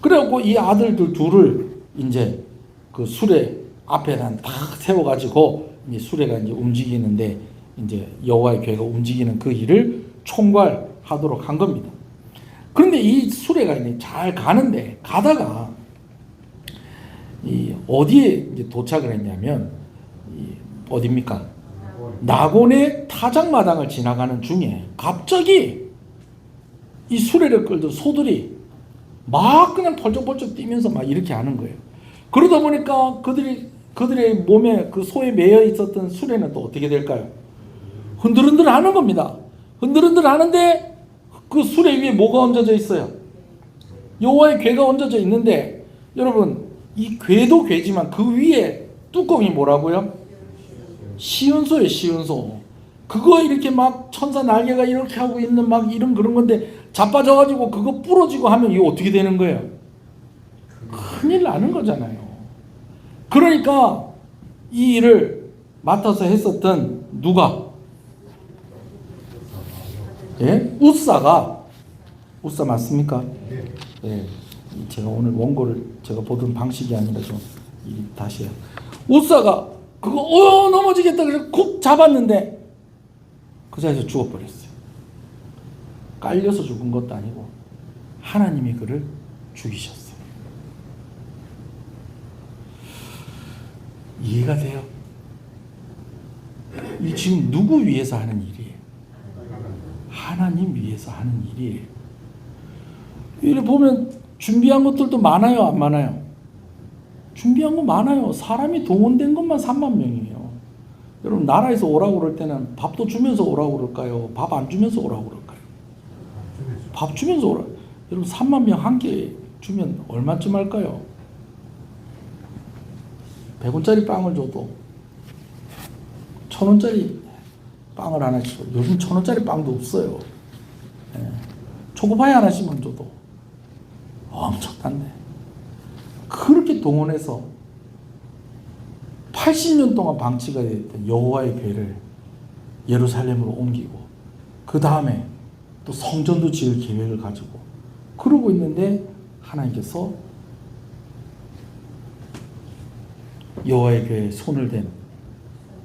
그래갖고 이 아들들 둘을 이제 그 수레 앞에다 딱 세워가지고 이제 수레가 이제 움직이는데 이제 여호와의 궤가 움직이는 그 일을 총괄하도록 한 겁니다. 그런데 이 수레가 이제 잘 가는데 가다가 이 어디에 이제 도착을 했냐면 어디입니까? 나곤의 타작마당을 지나가는 중에 갑자기 이 수레를 끌던 소들이 막 그냥 펄쩍펄쩍 뛰면서 막 이렇게 하는 거예요. 그러다 보니까 그들의 몸에 그 소에 매여 있었던 수레는 또 어떻게 될까요? 흔들흔들 하는 겁니다. 흔들흔들 하는데 그 수레 위에 뭐가 얹어져 있어요? 여호와의 궤가 얹어져 있는데 여러분 이 궤도 궤지만 그 위에 뚜껑이 뭐라고요? 시은소예요. 시은소. 그거 이렇게 막 천사 날개가 이렇게 하고 있는 막 이런 그런 건데 자빠져가지고 그거 부러지고 하면 이거 어떻게 되는 거예요? 큰일 나는 거잖아요. 그러니까 이 일을 맡아서 했었던 누가? 예? 우사 맞습니까? 예. 제가 오늘 원고를 제가 보던 방식이 아니라 좀 다시 해요. 우사가 그거 넘어지겠다 그래서 쿡 잡았는데 그 자리에서 죽어버렸어요. 깔려서 죽은 것도 아니고 하나님이 그를 죽이셨어요. 이해가 돼요? 이 지금 누구 위해서 하는 일이에요? 하나님 위해서 하는 일이에요. 이를 보면 준비한 것들도 많아요, 안 많아요? 준비한 거 많아요. 사람이 동원된 것만 3만 명이에요. 여러분, 나라에서 오라고 그럴 때는 밥도 주면서 오라고 그럴까요? 밥 안 주면서 오라고 그럴까요? 밥 주면서 오라. 여러분, 3만 명 한 개 주면 얼마쯤 할까요? 100원짜리 빵을 줘도 1000원짜리 빵을 하나씩 줘. 요즘 1000원짜리 빵도 없어요. 예. 초코파이 하나씩만 줘도 엄청난데. 그렇게 동원해서 80년 동안 방치가 됐던 여호와의 교회를 예루살렘으로 옮기고, 그 다음에 또 성전도 지을 계획을 가지고 그러고 있는데, 하나님께서 여호와의 교회에 손을 댄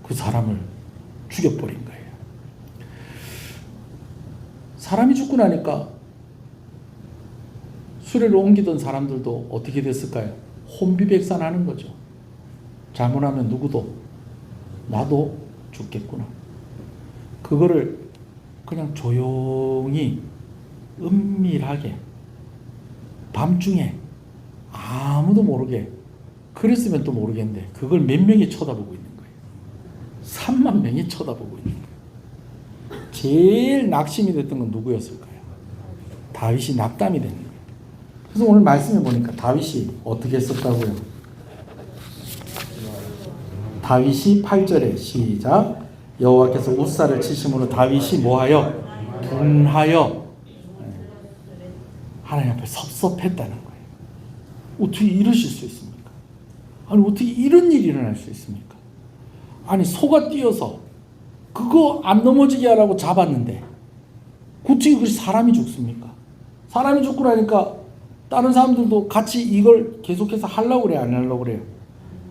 그 사람을 죽여버린 거예요. 사람이 죽고 나니까 수레를 옮기던 사람들도 어떻게 됐을까요? 혼비백산하는 거죠. 잘못하면 누구도 나도 죽겠구나. 그거를 그냥 조용히 은밀하게 밤중에 아무도 모르게, 그랬으면 또 모르겠는데 그걸 몇 명이 쳐다보고 있는 거예요. 3만 명이 쳐다보고 있는 거예요. 제일 낙심이 됐던 건 누구였을까요? 다윗이 낙담이 됐는 거예요. 그래서 오늘 말씀해 보니까 다윗이 어떻게 했었다고요? 다윗이 8절에 시작. 여호와께서 우사를 치심으로 다윗이 뭐하여? 분하여 하나님 앞에 섭섭했다는 거예요. 어떻게 이러실 수 있습니까? 아니, 어떻게 이런 일이 일어날 수 있습니까? 아니, 소가 뛰어서 그거 안 넘어지게 하라고 잡았는데 어떻게 그 사람이 죽습니까? 사람이 죽고 나니까 다른 사람들도 같이 이걸 계속해서 하려고 그래, 안 하려고 그래요?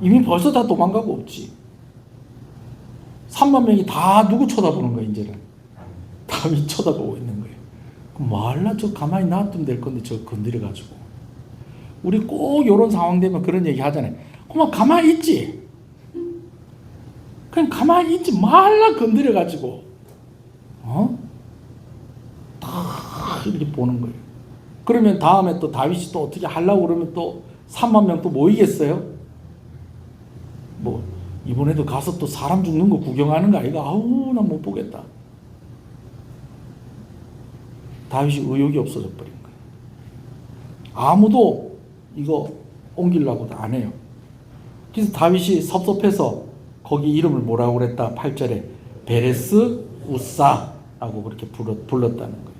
이미 벌써 다 도망가고 없지. 3만 명이 다 누구 쳐다보는 거예요, 이제는? 다윗 쳐다보고 있는 거예요. 말라, 저 가만히 놔두면 될 건데 저 건드려가지고. 우리 꼭 이런 상황 되면 그런 얘기 하잖아요. 그만 가만히 있지. 그냥 가만히 있지 말라 건드려가지고. 다 이렇게 보는 거예요. 그러면 다음에 또 다윗이 또 어떻게 하려고 그러면 또 3만 명 또 모이겠어요? 뭐 이번에도 가서 또 사람 죽는 거 구경하는 거 아이가? 아우, 나 못 보겠다. 다윗이 의욕이 없어져 버린 거예요. 아무도 이거 옮기려고도 안 해요. 그래서 다윗이 섭섭해서 거기 이름을 뭐라고 그랬다? 8절에 베레스 우사라고 그렇게 불렀다는 거예요.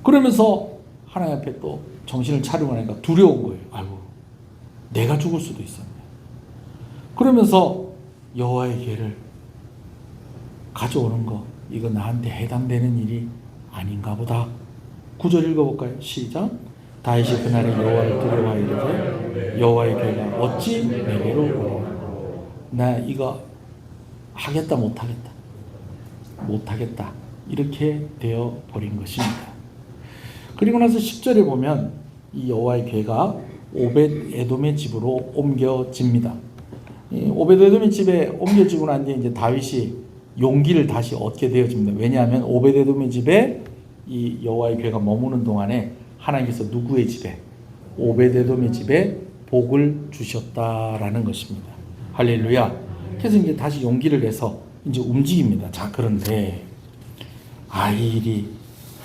그러면서 하나님 앞에 또 정신을 차리고 나니까 두려운 거예요. 아이고, 내가 죽을 수도 있었네. 그러면서 여호와의 궤를 가져오는 거, 이거 나한테 해당되는 일이 아닌가 보다. 9절 읽어볼까요? 시작. 다윗이 그날에 여호와를 두려워하여 이르되 여호와의 궤가 어찌 내게로 오리까? 나 이거 하겠다 못하겠다 이렇게 되어 버린 것입니다. 그리고 나서 10절에 보면 이 여호와의 궤가 오벳 에돔의 집으로 옮겨집니다. 오벳 에돔의 집에 옮겨지고 난 뒤에 이제 다윗이 용기를 다시 얻게 되어집니다. 왜냐하면 오벳 에돔의 집에 이 여호와의 궤가 머무는 동안에 하나님께서 누구의 집에? 오벳 에돔의 집에 복을 주셨다라는 것입니다. 할렐루야. 그래서 이제 다시 용기를 내서 이제 움직입니다. 자, 그런데 이 일이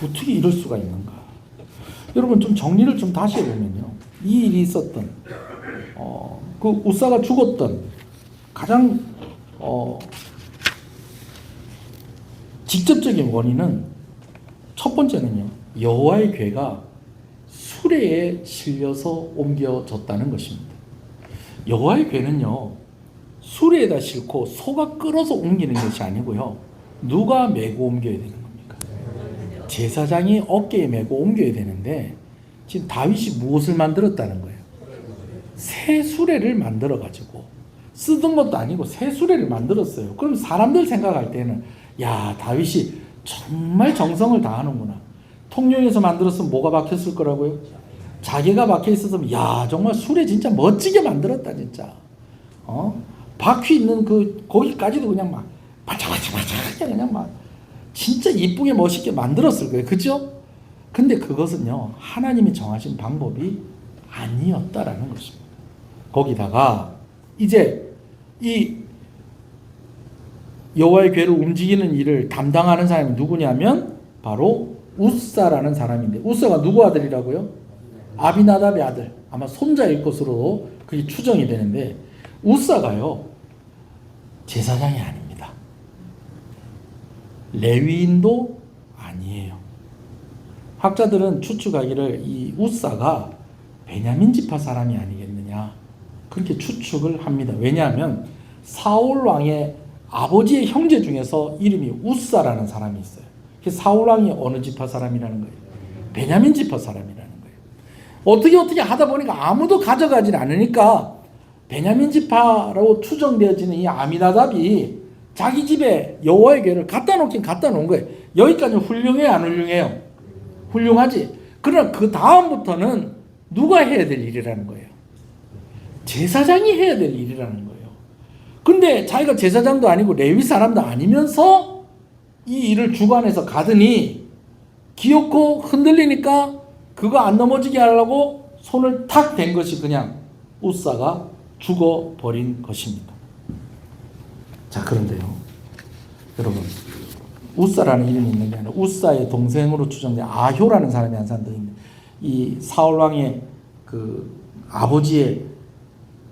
어떻게 이럴 수가 있는가? 여러분, 좀 정리를 좀 다시 해보면요, 이 일이 있었던 그 우사가 죽었던 가장 직접적인 원인은, 첫 번째는요, 여호와의 궤가 수레에 실려서 옮겨졌다는 것입니다. 여호와의 궤는요, 수레에다 싣고 소가 끌어서 옮기는 것이 아니고요, 누가 메고 옮겨야 되는 겁니까? 제사장이 어깨에 메고 옮겨야 되는데, 지금 다윗이 무엇을 만들었다는 거예요? 새 수레를 만들어 가지고, 쓰던 것도 아니고 새 수레를 만들었어요. 그럼 사람들 생각할 때는, 야, 다윗이 정말 정성을 다하는구나. 통영에서 만들었으면 뭐가 박혔을 거라고요? 자기가 박혀 있었으면, 야, 정말 수레 진짜 멋지게 만들었다, 진짜. 바퀴 있는 거기까지도 그냥 막 바짝바짝바짝 그냥 막 진짜 이쁘게 멋있게 만들었을 거예요. 그죠? 근데 그것은요, 하나님이 정하신 방법이 아니었다라는 것입니다. 거기다가 이제 이 여호와의 궤를 움직이는 일을 담당하는 사람이 누구냐면 바로 우사라는 사람인데, 우사가 누구 아들이라고요? 아비나답의 아들, 아마 손자일 것으로 그게 추정이 되는데, 우사가요 제사장이 아닙니다. 레위인도 아니에요. 학자들은 추측하기를 이 우사가 베냐민 지파 사람이 아니겠느냐, 그렇게 추측을 합니다. 왜냐하면 사울 왕의 아버지의 형제 중에서 이름이 우사라는 사람이 있어요. 사울 왕이 어느 지파 사람이라는 거예요? 베냐민 지파 사람이라는 거예요. 어떻게 하다 보니까 아무도 가져가질 않으니까 베냐민 지파라고 추정되어지는 이 아미나답이 자기 집에 여호와의 궤를 갖다 놓긴 갖다 놓은 거예요. 여기까지 훌륭해요, 안 훌륭해요? 훌륭하지. 그러나 그 다음부터는 누가 해야 될 일이라는 거예요? 제사장이 해야 될 일이라는 거예요. 근데 자기가 제사장도 아니고 레위 사람도 아니면서 이 일을 주관해서 가더니 기어코 흔들리니까 그거 안 넘어지게 하려고 손을 탁 댄 것이 그냥 우사가 죽어버린 것입니다. 자, 그런데요, 여러분, 우사라는 이름이 있는 게 아니라 우사의 동생으로 추정된 아효라는 사람이 한 사람 더 있는데, 이 사울 왕의 그 아버지의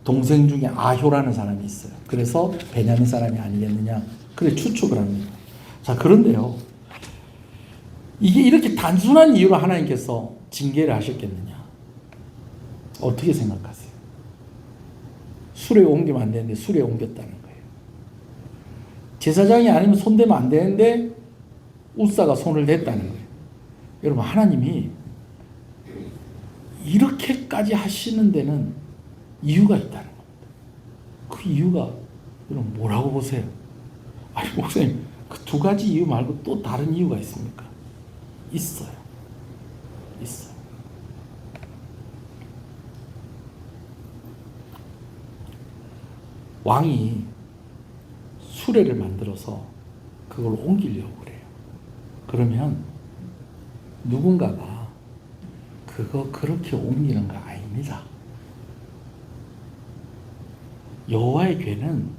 동생 중에 아효라는 사람이 있어요. 그래서 베냐민 사람이 아니겠느냐, 그래 추측을 합니다. 자, 그런데요, 이게 이렇게 단순한 이유로 하나님께서 징계를 하셨겠느냐? 어떻게 생각하세요? 수레 옮기면 안 되는데 수레 옮겼다는 거예요. 제사장이 아니면 손대면 안 되는데 우사가 손을 댔다는 거예요. 여러분, 하나님이 이렇게까지 하시는 데는 이유가 있다는 겁니다. 그 이유가 여러분 뭐라고 보세요? 아니, 목사님, 그 두 가지 이유 말고 또 다른 이유가 있습니까? 있어요. 있어요. 왕이 수레를 만들어서 그걸 옮기려고 그래요. 그러면 누군가가 그거 그렇게 옮기는 거 아닙니다. 여호와의 궤는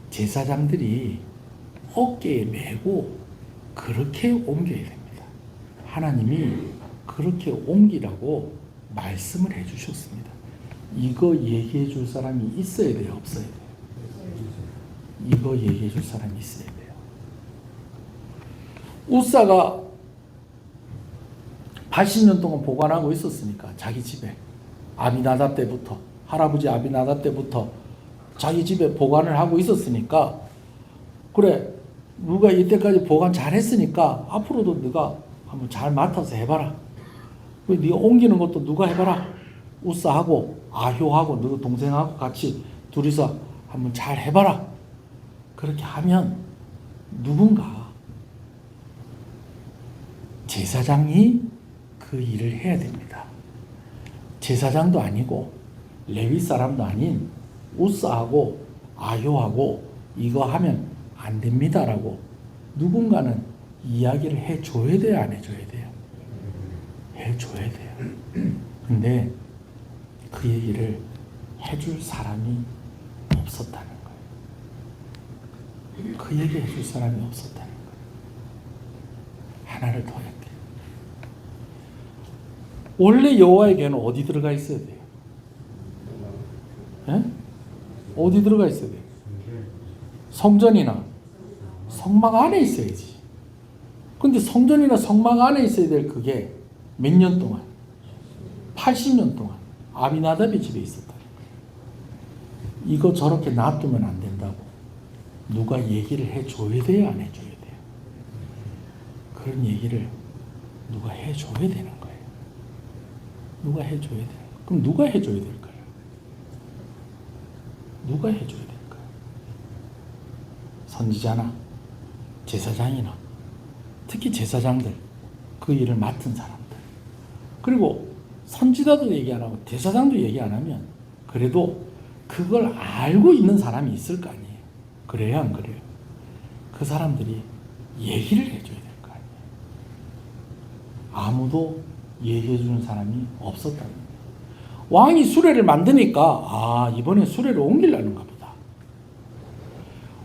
제사장들이 어깨에 메고 그렇게 옮겨야 됩니다. 하나님이 그렇게 옮기라고 말씀을 해주셨습니다. 이거 얘기해 줄 사람이 있어야 돼요, 없어야 돼요? 이거 얘기해 줄 사람이 있어야 돼요. 우사가 80년 동안 보관하고 있었으니까, 자기 집에 아비나답 때부터, 할아버지 아비나답 때부터 자기 집에 보관을 하고 있었으니까, 그래, 누가 이때까지 보관 잘했으니까 앞으로도 네가 한번 잘 맡아서 해봐라. 네가 옮기는 것도 누가 해봐라. 우사하고 아효하고 너 동생하고 같이 둘이서 한번 잘 해봐라. 그렇게 하면 누군가 제사장이 그 일을 해야 됩니다. 제사장도 아니고 레위 사람도 아닌 우사하고 아효하고 이거 하면 안 됩니다라고 누군가는 이야기를 해줘야 돼요, 안 해줘야 돼요? 해줘야 돼요. 근데 그 얘기를 해줄 사람이 없었다는 거예요. 그 얘기 해줄 사람이 없었다는 거예요. 하나를 더 할게요. 원래 여호와의 궤는 어디 들어가 있어야 돼요? 예? 어디 들어가 있어야 돼요? 성전이나 성막 안에 있어야지. 근데 성전이나 성막 안에 있어야 될 그게 몇 년 동안? 80년 동안 아비나답의 집에 있었다. 이거 저렇게 놔두면 안 된다고 누가 얘기를 해줘야 돼요, 안 해줘야 돼요? 그런 얘기를 누가 해줘야 되는 거예요. 누가 해줘야 돼요. 그럼 누가 해줘야 될까요? 누가 해줘야 될까요? 선지자나 제사장이나, 특히 제사장들, 그 일을 맡은 사람들. 그리고 선지자도 얘기 안 하고 제사장도 얘기 안 하면 그래도 그걸 알고 있는 사람이 있을 거 아니에요. 그래요, 안 그래요? 그 사람들이 얘기를 해줘야 될 거 아니에요. 아무도 얘기해 주는 사람이 없었다는 거예요. 왕이 수레를 만드니까 이번에 수레를 옮기려는가 보다.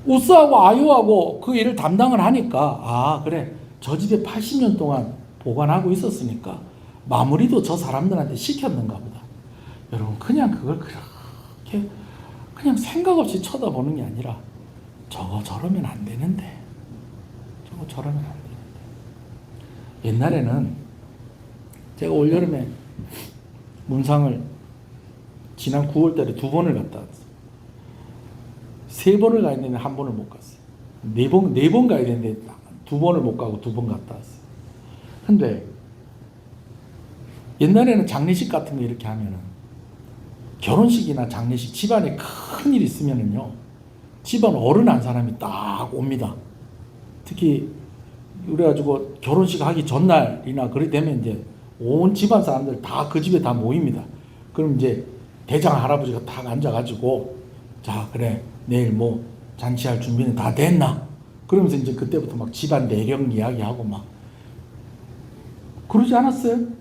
우스하고 아요하고 그 일을 담당을 하니까 그래 저 집에 80년 동안 보관하고 있었으니까 마무리도 저 사람들한테 시켰는가 보다. 여러분 그냥 그걸 그렇게 그냥 생각 없이 쳐다보는 게 아니라 저거 저러면 안 되는데 저거 저러면 안 되는데. 옛날에는 제가 올여름에 문상을 지난 9월달에 2번을 갔다 왔어요. 3번을 가야 되는데 1번을 못 갔어요. 4번 가야 되는데 2번을 못 가고 2번 갔다 왔어요. 근데 옛날에는 장례식 같은 거 이렇게 하면은 결혼식이나 장례식 집안에 큰 일 있으면은요 집안 어른 한 사람이 딱 옵니다. 특히 그래가지고 결혼식 하기 전날이나 그래 되면 이제 온 집안 사람들 다 그 집에 다 모입니다. 그럼 이제 대장 할아버지가 딱 앉아가지고 자 그래 내일 뭐 잔치할 준비는 다 됐나? 그러면서 이제 그때부터 막 집안 내력 이야기하고 막 그러지 않았어요?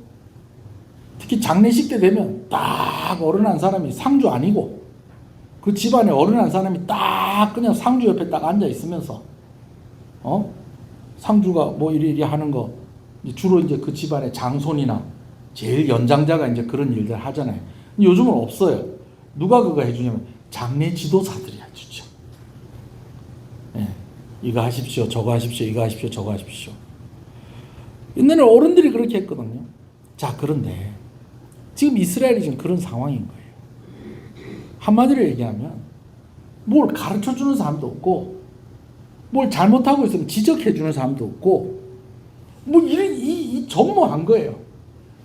특히 장례식 때 되면 딱 어른 한 사람이 상주 아니고 그 집안에 어른 한 사람이 딱 그냥 상주 옆에 딱 앉아 있으면서 상주가 뭐 이리 하는 거 주로 이제 그 집안의 장손이나 제일 연장자가 이제 그런 일들 하잖아요. 요즘은 없어요. 누가 그거 해주냐면 장례 지도사들이 해주죠. 이거 하십시오, 저거 하십시오, 이거 하십시오, 저거 하십시오. 옛날에 어른들이 그렇게 했거든요. 자, 그런데 지금 이스라엘이 지금 그런 상황인 거예요. 한마디로 얘기하면 뭘 가르쳐주는 사람도 없고 뭘 잘못하고 있으면 지적해주는 사람도 없고 뭐 이 전무한 거예요.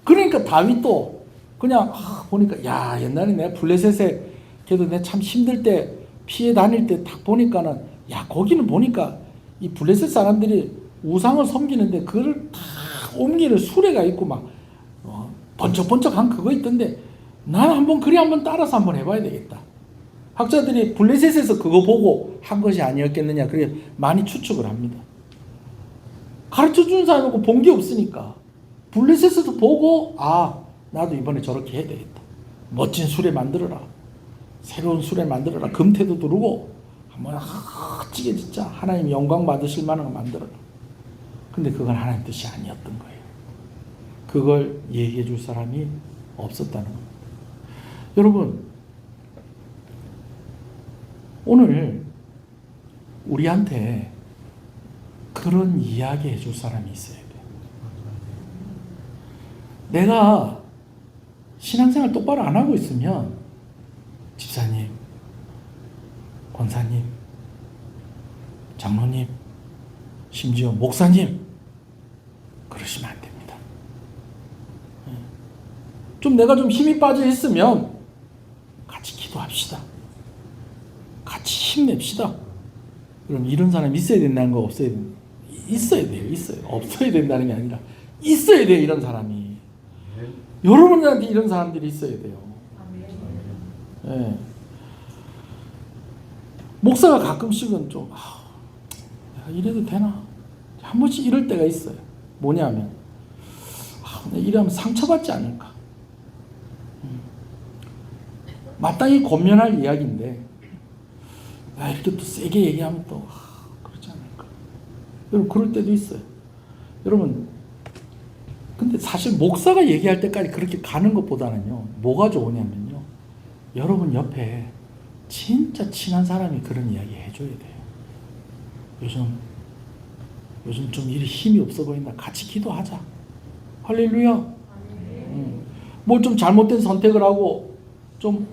그러니까 다윗도 그냥 보니까 야 옛날에 내가 블레셋에 그래도 내가 참 힘들 때 피해 다닐 때 딱 보니까는 야 거기는 보니까 이 블레셋 사람들이 우상을 섬기는데 그걸 다 옮기는 수레가 있고 막 번쩍번쩍한 그거 있던데 난 한번 그래 한번 따라서 한번 해봐야 되겠다. 학자들이 블레셋에서 그거 보고 한 것이 아니었겠느냐 그래 많이 추측을 합니다. 가르쳐주는 사람이 없고 본 게 없으니까 블레셋에서 보고 나도 이번에 저렇게 해야 되겠다. 멋진 수레 만들어라. 새로운 수레 만들어라. 금태도 두르고 한번 찌게 진짜 하나님 영광 받으실 만한 거 만들어라. 근데 그건 하나님 뜻이 아니었던 거예요. 그걸 얘기해 줄 사람이 없었다는 겁니다. 여러분 오늘 우리한테 그런 이야기 해줄 사람이 있어야 돼요. 내가 신앙생활 똑바로 안 하고 있으면 집사님, 권사님, 장로님, 심지어 목사님 그러시면 안 됩니다. 좀 내가 좀 힘이 빠져 있으면 같이 기도합시다. 같이 힘냅시다. 그럼 이런 사람이 있어야 된다는 거 없어야 된다. 있어야 돼요. 있어요. 없어야 된다는 게 아니라 있어야 돼요. 이런 사람이. 여러분들한테 이런 사람들이 있어야 돼요. 네. 목사가 가끔씩은 좀 이래도 되나? 한 번씩 이럴 때가 있어요. 뭐냐면 이러면 상처받지 않을까? 마땅히 권면할 이야기인데 이렇게 또 세게 얘기하면 또 그렇지 않을까? 여러분 그럴 때도 있어요. 여러분 근데 사실 목사가 얘기할 때까지 그렇게 가는 것보다는요 뭐가 좋으냐면요 여러분 옆에 진짜 친한 사람이 그런 이야기 해줘야 돼요. 요즘 좀 일이 힘이 없어 보인다. 같이 기도하자. 할렐루야. 뭘 좀 잘못된 선택을 하고 조금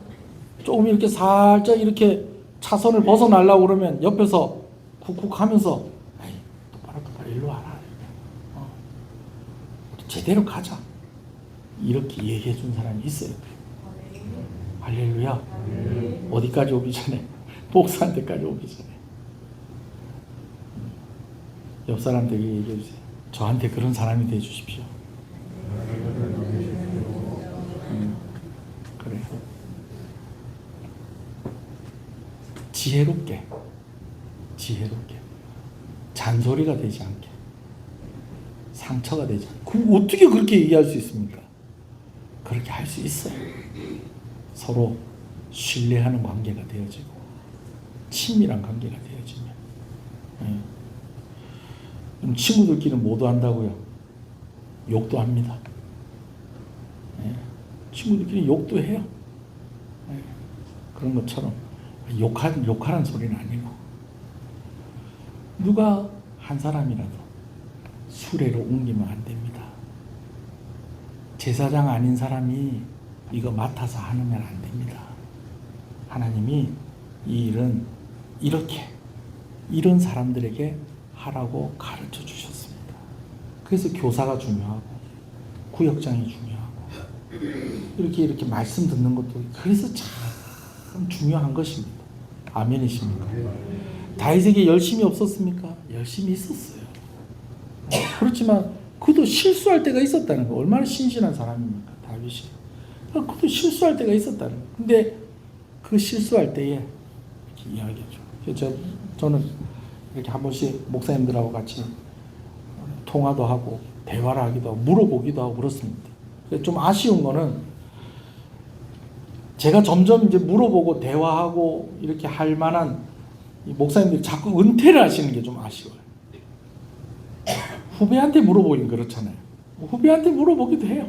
이렇게 살짝 이렇게 차선을 벗어나려고 그러면 옆에서 쿡쿡 하면서 똑바로 일로 와라. 제대로 가자. 이렇게 얘기해 준 사람이 있어요. 할렐루야. 어디까지 오기 전에 목사한테까지 오기 전에 옆 사람들에게 얘기해 주세요. 저한테 그런 사람이 돼 주십시오. 그래요. 지혜롭게 잔소리가 되지 않게 상처가 되죠. 그럼 어떻게 그렇게 얘기할 수 있습니까? 그렇게 할 수 있어요. 서로 신뢰하는 관계가 되어지고 친밀한 관계가 되어지면. 친구들끼리는 모두 한다고요. 욕도 합니다. 친구들끼리 욕도 해요. 그런 것처럼 욕하는 소리는 아니고, 누가 한 사람이라도 수레로 옮기면 안 됩니다. 제사장 아닌 사람이 이거 맡아서 하면 안 됩니다. 하나님이 이 일은 이렇게 이런 사람들에게 하라고 가르쳐 주셨습니다. 그래서 교사가 중요하고 구역장이 중요하고 이렇게 말씀 듣는 것도 그래서 참 중요한 것입니다. 아멘이십니까? 다윗에게 열심이 없었습니까? 열심이 있었어요. 그렇지만 그도 실수할 때가 있었다는 거. 얼마나 신실한 사람입니까, 다윗이? 그도 실수할 때가 있었다는 거. 근데 그 실수할 때에 이렇게 이야기하죠. 저는 이렇게 한 번씩 목사님들하고 같이 통화도 하고 대화를 하기도 하고 물어보기도 하고 그렇습니다. 좀 아쉬운 거는 제가 점점 이제 물어보고 대화하고 이렇게 할 만한 목사님들이 자꾸 은퇴를 하시는 게 좀 아쉬워요. 후배한테 물어보긴 그렇잖아요. 후배한테 물어보기도 해요.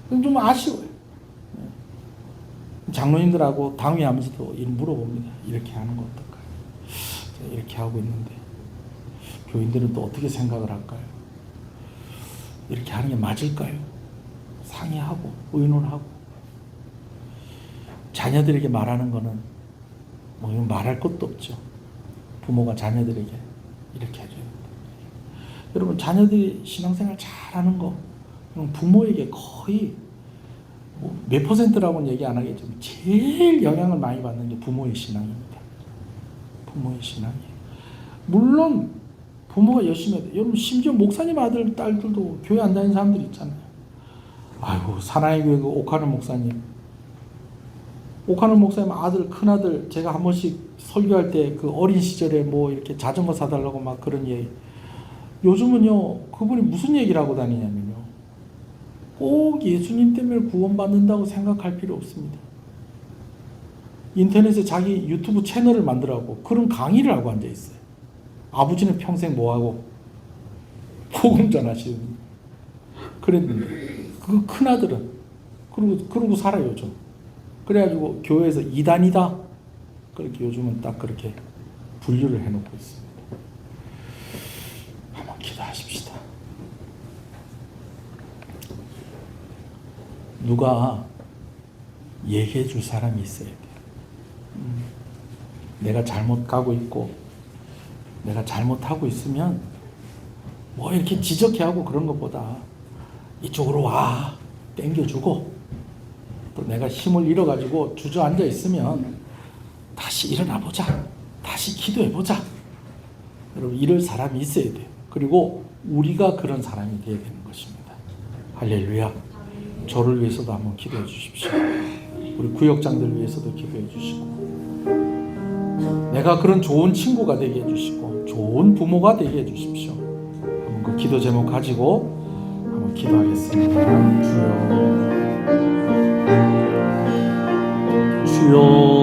좀 아쉬워요. 장로님들하고 당회하면서도 일 물어봅니다. 이렇게 하는 거 어떨까요? 이렇게 하고 있는데 교인들은 또 어떻게 생각을 할까요? 이렇게 하는 게 맞을까요? 상의하고 의논하고. 자녀들에게 말하는 거는 뭐 말할 것도 없죠. 부모가 자녀들에게 이렇게 해줘야 된다. 여러분, 자녀들이 신앙생활 잘하는 거 부모에게 거의 몇 %라고는 얘기 안 하겠지만 제일 영향을 많이 받는 게 부모의 신앙입니다. 부모의 신앙이에요. 물론 부모가 열심히 해야 돼요. 여러분, 심지어 목사님 아들, 딸들도 교회 안 다니는 사람들 있잖아요. 아이고, 사나이 교회 그 오카는 목사님. 오카는 목사님 아들, 큰아들, 제가 한 번씩 설교할 때 그 어린 시절에 뭐 이렇게 자전거 사달라고 막 그런 얘기. 요즘은요, 그분이 무슨 얘기를 하고 다니냐면요. 꼭 예수님 때문에 구원받는다고 생각할 필요 없습니다. 인터넷에 자기 유튜브 채널을 만들라고 그런 강의를 하고 앉아있어요. 아버지는 평생 뭐하고? 복음 전하시는. 그랬는데 그 큰아들은 그러고 살아요. 좀. 그래가지고 교회에서 이단이다. 그렇게 요즘은 딱 그렇게 분류를 해놓고 있습니다. 한번 기도하십시다. 누가 얘기해 줄 사람이 있어야 돼요. 내가 잘못 가고 있고 내가 잘못하고 있으면 뭐 이렇게 지적해하고 그런 것보다 이쪽으로 와 땡겨주고, 또 내가 힘을 잃어가지고 주저앉아 있으면 다시 일어나보자, 다시 기도해보자. 여러분, 이럴 사람이 있어야 돼요. 그리고 우리가 그런 사람이 되어야 되는 것입니다. 할렐루야. 저를 위해서도 한번 기도해 주십시오. 우리 구역장들 위해서도 기도해 주시고, 내가 그런 좋은 친구가 되게 해주시고 좋은 부모가 되게 해주십시오. 한번 그 기도 제목 가지고 한번 기도하겠습니다. 주여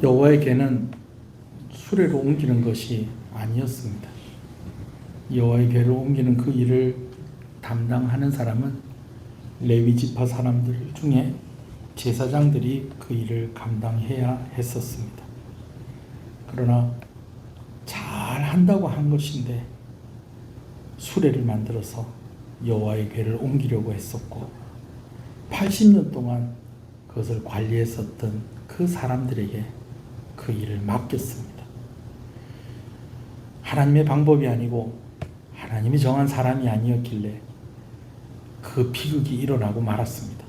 여호와에게는 수레로 옮기는 것이 아니었습니다. 여호와의 궤를 옮기는 그 일을 담당하는 사람은 레위 지파 사람들 중에 제사장들이 그 일을 감당해야 했었습니다. 그러나 잘 한다고 한 것인데 수레를 만들어서 여호와의 궤를 옮기려고 했었고 80년 동안 그것을 관리했었던 그 사람들에게 그 일을 맡겼습니다. 하나님의 방법이 아니고 하나님이 정한 사람이 아니었길래 그 비극이 일어나고 말았습니다.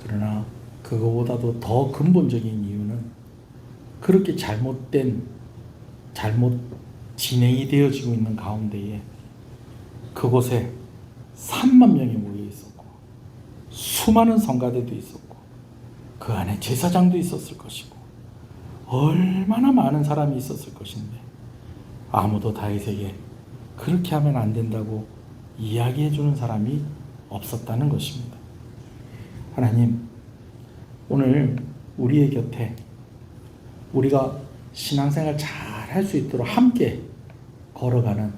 그러나 그거보다도 더 근본적인 이유는 그렇게 잘못 진행이 되어지고 있는 가운데에 그곳에 3만 명이 모여 있었고 수많은 성가대도 있었고 그 안에 제사장도 있었을 것이고 얼마나 많은 사람이 있었을 것인데 아무도 다윗에게 그렇게 하면 안 된다고 이야기해 주는 사람이 없었다는 것입니다. 하나님, 오늘 우리의 곁에 우리가 신앙생활 잘 할 수 있도록 함께 걸어가는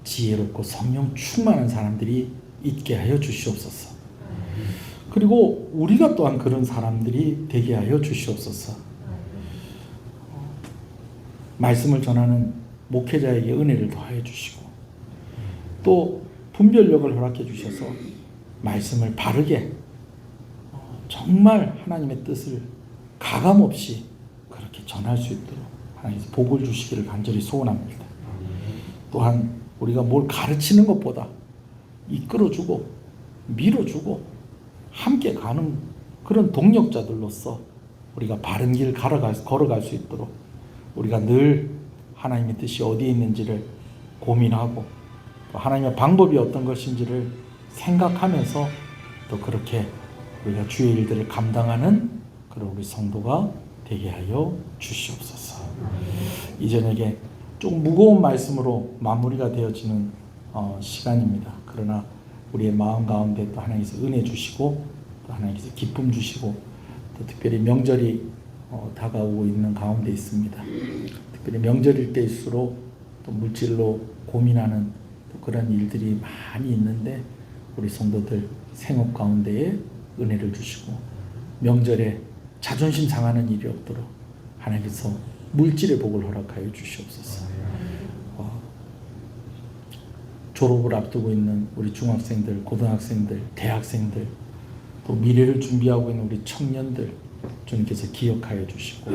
지혜롭고 성령 충만한 사람들이 있게 하여 주시옵소서. 그리고 우리가 또한 그런 사람들이 되게 하여 주시옵소서. 말씀을 전하는 목회자에게 은혜를 더하여 주시고 또 분별력을 허락해 주셔서 말씀을 바르게 정말 하나님의 뜻을 가감없이 그렇게 전할 수 있도록 하나님께서 복을 주시기를 간절히 소원합니다. 또한 우리가 뭘 가르치는 것보다 이끌어주고 밀어주고 함께 가는 그런 동력자들로서 우리가 바른 길 걸어갈 수 있도록 우리가 늘 하나님의 뜻이 어디에 있는지를 고민하고 또 하나님의 방법이 어떤 것인지를 생각하면서 또 그렇게 우리가 주의 일들을 감당하는 그런 우리 성도가 되게 하여 주시옵소서. 이 저녁에 좀 무거운 말씀으로 마무리가 되어지는 시간입니다. 그러나 우리의 마음 가운데 또 하나님께서 은혜 주시고 또 하나님께서 기쁨 주시고 또 특별히 명절이 다가오고 있는 가운데 있습니다. 특별히 명절일 때일수록 또 물질로 고민하는 또 그런 일들이 많이 있는데 우리 성도들 생업 가운데에 은혜를 주시고 명절에 자존심 상하는 일이 없도록 하나님께서 물질의 복을 허락하여 주시옵소서. 졸업을 앞두고 있는 우리 중학생들, 고등학생들, 대학생들 또 미래를 준비하고 있는 우리 청년들 주님께서 기억하여 주시고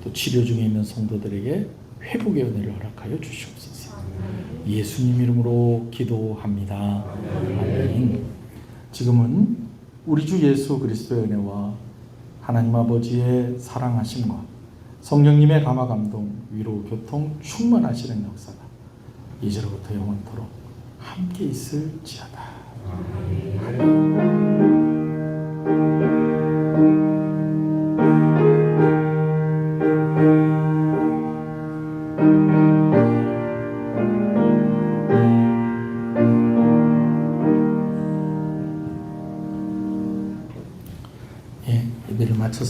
또 치료 중에 있는 성도들에게 회복의 은혜를 허락하여 주시옵소서. 예수님 이름으로 기도합니다. 아멘. 지금은 우리 주 예수 그리스도의 은혜와 하나님 아버지의 사랑하심과 성령님의 감화 감동 위로 교통 충만하시는 역사가 이제로부터 영원토록 함께 있을지어다. 예배를 마쳤습니다.